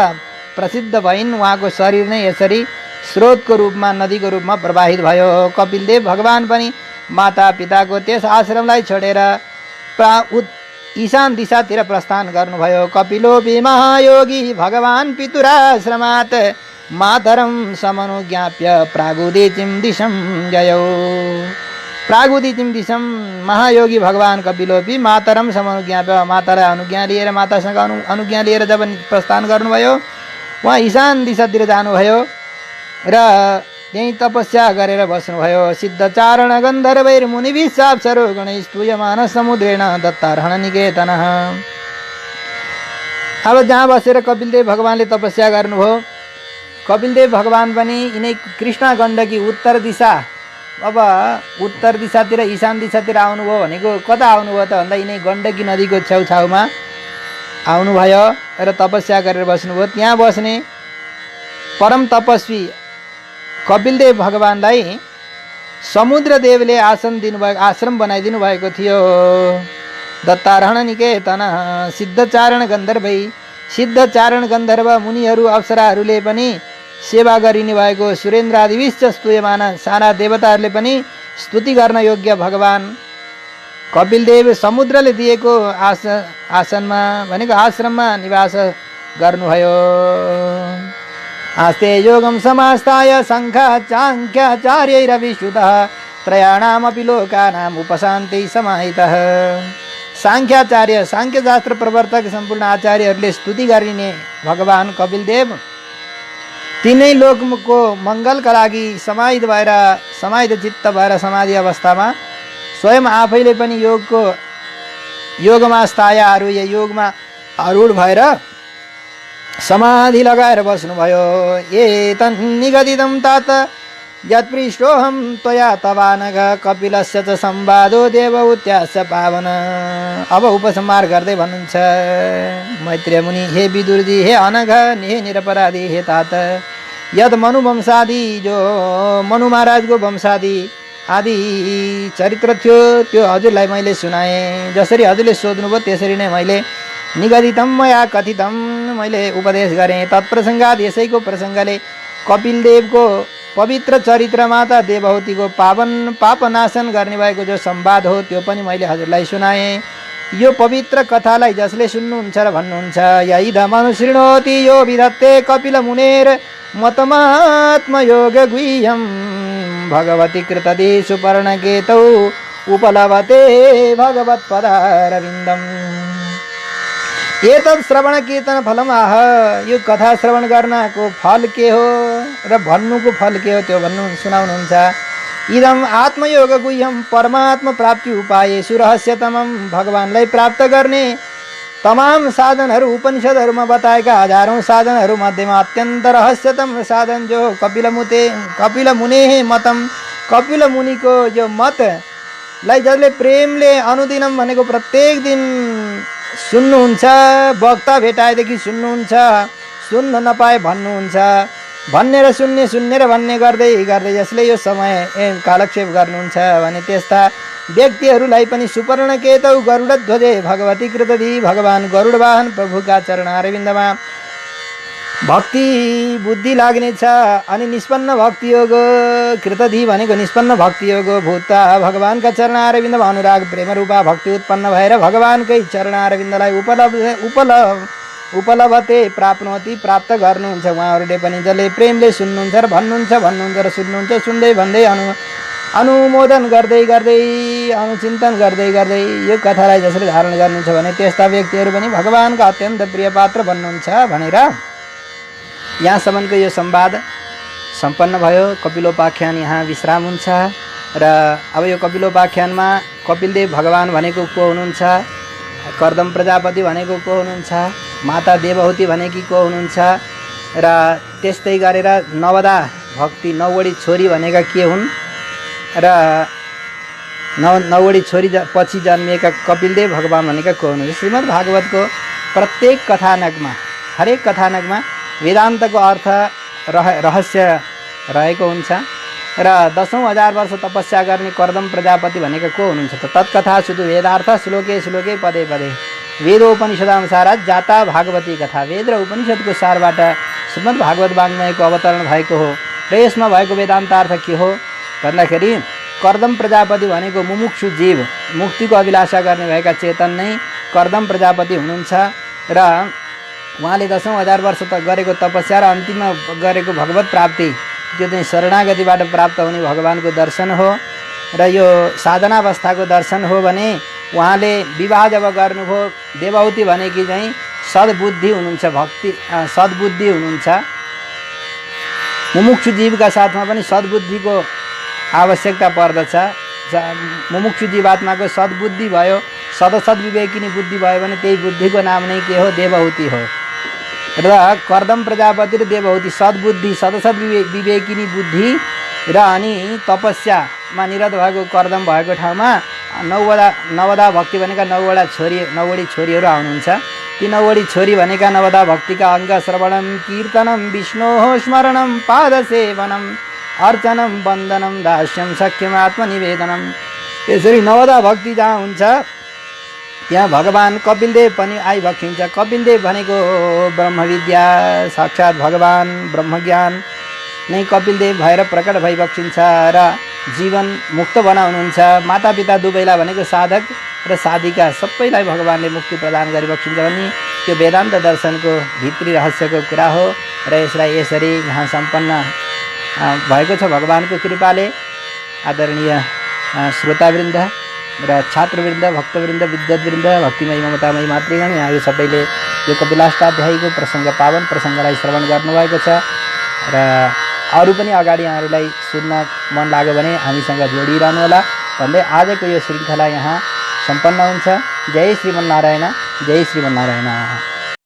प्रसिद्ध भइन्। उहाँको शरीर नै यसरी स्रोतको रूपमा नदीको रूपमा प्रवाहित भयो। कपिलदेव भगवान पनि माता पिताको त्यस आश्रमलाई छोडेर ईशान दिशातिर प्रस्थान गर्नुभयो। कपिलोपि महायोगी भगवान पितुराश्रमात् मातरं समनुज्ञाप्य प्रागुदीचिं दिशं जयौ। प्रागुदीचिं दिशं महायोगी भगवान कपिलोपि मातरं समनुज्ञाप्य मातालाई अनुज्ञा लिएर मातासँग अनुज्ञा लिएर जब प्रस्थान गर्नुभयो उहाँ ईशान दिशातिर जानुभयो र त्यही तपस्या गरेर बस्नुभयो। सिद्धचारण गन्धर्वैर मुनिभिः साप्सरो गणैः स्तूयमान समुद्रेण दत्तार्हण निकेतनः। अब जहाँ बसेर कपिलदेव भगवानले तपस्या गर्नुभयो, कपिलदेव भगवान पनि यिनै कृष्ण गण्डकी उत्तर दिशा, अब उत्तर दिशातिर ईशान दिशातिर आउनुभयो भनेको कता आउनुभयो त भन्दा यिनै गण्डकी नदीको छेउछाउमा आउनुभयो र तपस्या गरेर बस्नुभयो। त्यहाँ बस्ने परम तपस्वी कपिलदेव भगवानलाई समुद्रदेवले आश्रम बनाइदिनु भएको थियो। दत्तार्हण निकेतन सिद्धचारण गन्धर्वै, सिद्धचारण गन्धर्व मुनिहरू अप्सराहरूले पनि सेवा गरिने भएको, सुरेन्द्र आदिविश्च स्तूयमान साना देवताहरूले पनि स्तुति गर्न योग्य भगवान कपिलदेव समुद्रले दिएको आसनमा भनेको आश्रममा निवास गर्नुभयो। आस्ते योगम समास्ताय सांख्याचार्यैरभिश्रुतः त्रयाणामपि लोकानाम् उपशान्ति समाहितः। सांख्याचार्य सांख्यशास्त्र प्रवर्तक सम्पूर्ण आचार्यहरूले स्तुति गरिने भगवान कपिलदेव तिनै लोकको मङ्गलका लागि समाहित चित्त भएर समाधि अवस्थामा स्वयं आफैले पनि योगमा स्थायहरू या योगमा आरूढ भएर समाधि लगाएर बस्नुभयो। ये तन्निगदितं तात यत्पृष्टोऽहं त्वया तवानघ कपिलस्य च संवादो देवहूत्यास्य पावन। अब उपसंहार गर्दै भन्नुहुन्छ, मैत्रेय मुनि, हे विदुरजी, हे अनघ, हे निरपराधी, हे तात, यद मनु वंशादि जो मनु महाराजको वंशादि आदि चरित्र थियो त्यो हजुरलाई मैले सुनाएँ। जसरी हजुरले सोध्नुभयो त्यसरी नै मैले निगदितम मया कथितम मैले उपदेश गरेँ। तत्प्रसङ्गात यसैको प्रसङ्गले कपिलदेवको पवित्र चरित्र माता देवहूतिको पापनाशन गर्ने भएको जो संवाद हो त्यो पनि मैले हजुरलाई सुनाएँ। यो पवित्र कथालाई जसले सुन्नुहुन्छ र भन्नुहुन्छ, यैधमनुशृणोति यो विधत्ते कपिल मुनेर मतमात्मयोग गुह्यम भगवती कृतदि सुपर्णकेतौ उपलभते भगवत्पदारविन्दम्। एतत् श्रवण कीर्तन फलम आह, यो कथा श्रवण गर्नको फल के हो र भन्नुको फल के हो त्यो भन्नु सुनाउनुहुन्छ। इदम आत्मयोग गुह्यम परमात्मा प्राप्ति उपायेषु रहस्यतमम, भगवानलाई प्राप्त गर्ने तमाम साधनहरू उपनिषदहरूमा बताएका हजारौं साधनहरू मध्येमा अत्यन्त रहस्यतम साधन जो कपिल मुने मतम, कपिल मुनिको यो मतलाई जसले प्रेमले अनुदिनम भनेको प्रत्येक दिन सुन्नुहुन्छ, वक्ता भेटाएदेखि सुन्नुहुन्छ, सुन्न नपाए भन्नुहुन्छ, भन्ने र सुन्ने सुन्ने र भन्ने गर्दै गर्दै जसले यो समय कालक्षेप गर्नुहुन्छ भने त्यस्ता व्यक्तिहरूलाई पनि सुपर्णकेतौ गरुडध्वजे भगवती कृतधी, भगवान गरुड वाहन प्रभुका चरणारविन्दमा भक्ति बुद्धि लाग्नेछ। अनि निष्पन्न भक्ति योग, कृतधी भनेको निष्पन्न भक्ति योग भूता भगवानका चरणारविन्दमा अनुराग प्रेम रूपा भक्ति उत्पन्न भएर भगवानकै चरणारविन्दलाई उपलभते प्राप्नोति, प्राप्त गर्नुहुन्छ उहाँहरूले पनि। जसले प्रेमले सुन्नुहुन्छ र भन्नुहुन्छ र सुन्नुहुन्छ, सुन्दै भन्दै अनुमोदन गर्दै गर्दै अनुचिन्तन गर्दै गर्दै यो कथालाई जसले धारण गर्नुहुन्छ भने त्यस्ता व्यक्तिहरू पनि भगवानका अत्यन्त प्रिय पात्र बन्नुहुन्छ भनेर यहाँसम्मको यो संवाद सम्पन्न भयो। कपिलोपाख्यान यहाँ विश्राम हुन्छ र अब यो कपिलोपाख्यानमा कपिलदेव भगवान भनेको को हुनुहुन्छ, कर्दम प्रजापति भनेको को हुनुहुन्छ, माता देवहूति भनेकी को हुनुहुन्छ र त्यस्तै गरेर नवदा भक्ति नौवडी छोरी भनेका के हुन् र नौवडी छोरी पछि जन्मिएका कपिलदेव भगवान भनेका को हुनुहुन्छ। श्रीमद् भागवतको प्रत्येक कथानकमा, हरेक कथानकमा वेदान्तको अर्थ रहस्य रहेको हुन्छ र 10,000 वर्ष तपस्या गर्ने कर्दम प्रजापति भनेका को हुनुहुन्छ त तत्कथा सुदु वेदार्थ श्लोके श्लोके पदे पदे वेदोपनिषदानुसार जाता भागवती कथा, वेद र उपनिषदको सारबाट श्रीमद् भागवत वाङ्मयको अवतरण भएको हो र यसमा भएको वेदान्तार्थ के हो भन्दाखेरि कर्दम प्रजापति भनेको मुमुक्षु जीव, मुक्तिको अभिलाषा गर्ने भएका चेतन नै कर्दम प्रजापति हुनुहुन्छ र उहाँले 10,000 वर्ष गरेको तपस्या र अन्तिममा गरेको भगवत प्राप्ति त्यो चाहिँ शरणागतिबाट प्राप्त हुने भगवानको दर्शन हो र यो साधनावस्थाको दर्शन हो भने उहाँले विवाह जब गर्नुभयो देवहूति भनेकी चाहिँ सद्बुद्धि हुनुहुन्छ, भक्ति सद्बुद्धि हुनुहुन्छ। मुमुक्षु जीवका साथमा पनि सद्बुद्धिको आवश्यकता पर्दछ। मुमुक्षु जीवात्माको सद्बुद्धि भयो, सदसद्विवेकिनी बुद्धि भयो भने त्यही बुद्धिको नाम नै के हो, देवहूति हो। र कर्दम प्रजापति र देवहूति सद्बुद्धि सदसद्विवेकिनी बुद्धि र अनि तपस्यामा निरत भएको कर्दम भएको ठाउँमा नवदा भक्ति भनेका नौवडी छोरीहरू आउनुहुन्छ। ती नौवडी छोरी भनेका नवदा भक्तिका अङ्ग श्रवणम कीर्तनम विष्णोः स्मरणम पादसेवनम अर्चनम वन्दनम दास्यम सख्यम आत्मनिवेदनम। यसरी नवदा भक्ति जहाँ हुन्छ त्यहाँ भगवान कपिलदेव पनि आइभक्षिन्छ। कपिलदेव भनेको ब्रह्मविद्या, साक्षात् भगवान ब्रह्मज्ञान नै कपिलदेव भएर प्रकट भइबक्षिन्छ र जीवन मुक्त बनाउनुहुन्छ। मातापिता दुवैलाई भनेको साधक र साधिका सबैलाई भगवानले मुक्ति प्रदान गरिबक्षिन्छ भन्ने त्यो वेदान्त दर्शनको भित्री रहस्यको कुरा हो र यसलाई यसरी यहाँ सम्पन्न भएको छ भगवानको कृपाले। आदरणीय श्रोतावृन्द र छात्रवृन्द, भक्तवृन्द, विद्वद्वृन्द, भक्तिमय ममतामय मातृगण, यहाँहरू सबैले यो कपिलाष्टाध्यायीको प्रसङ्ग, पावन प्रसङ्गलाई श्रवण गर्नुभएको छ र अरू पनि अगाडि यहाँहरूलाई सुन्न मन लाग्यो भने हामीसँग जोडिरहनु होला भन्दै आजको यो श्रृङ्खला यहाँ सम्पन्न हुन्छ। जय श्रीमन्नारायण, जय श्रीमन्नारायण।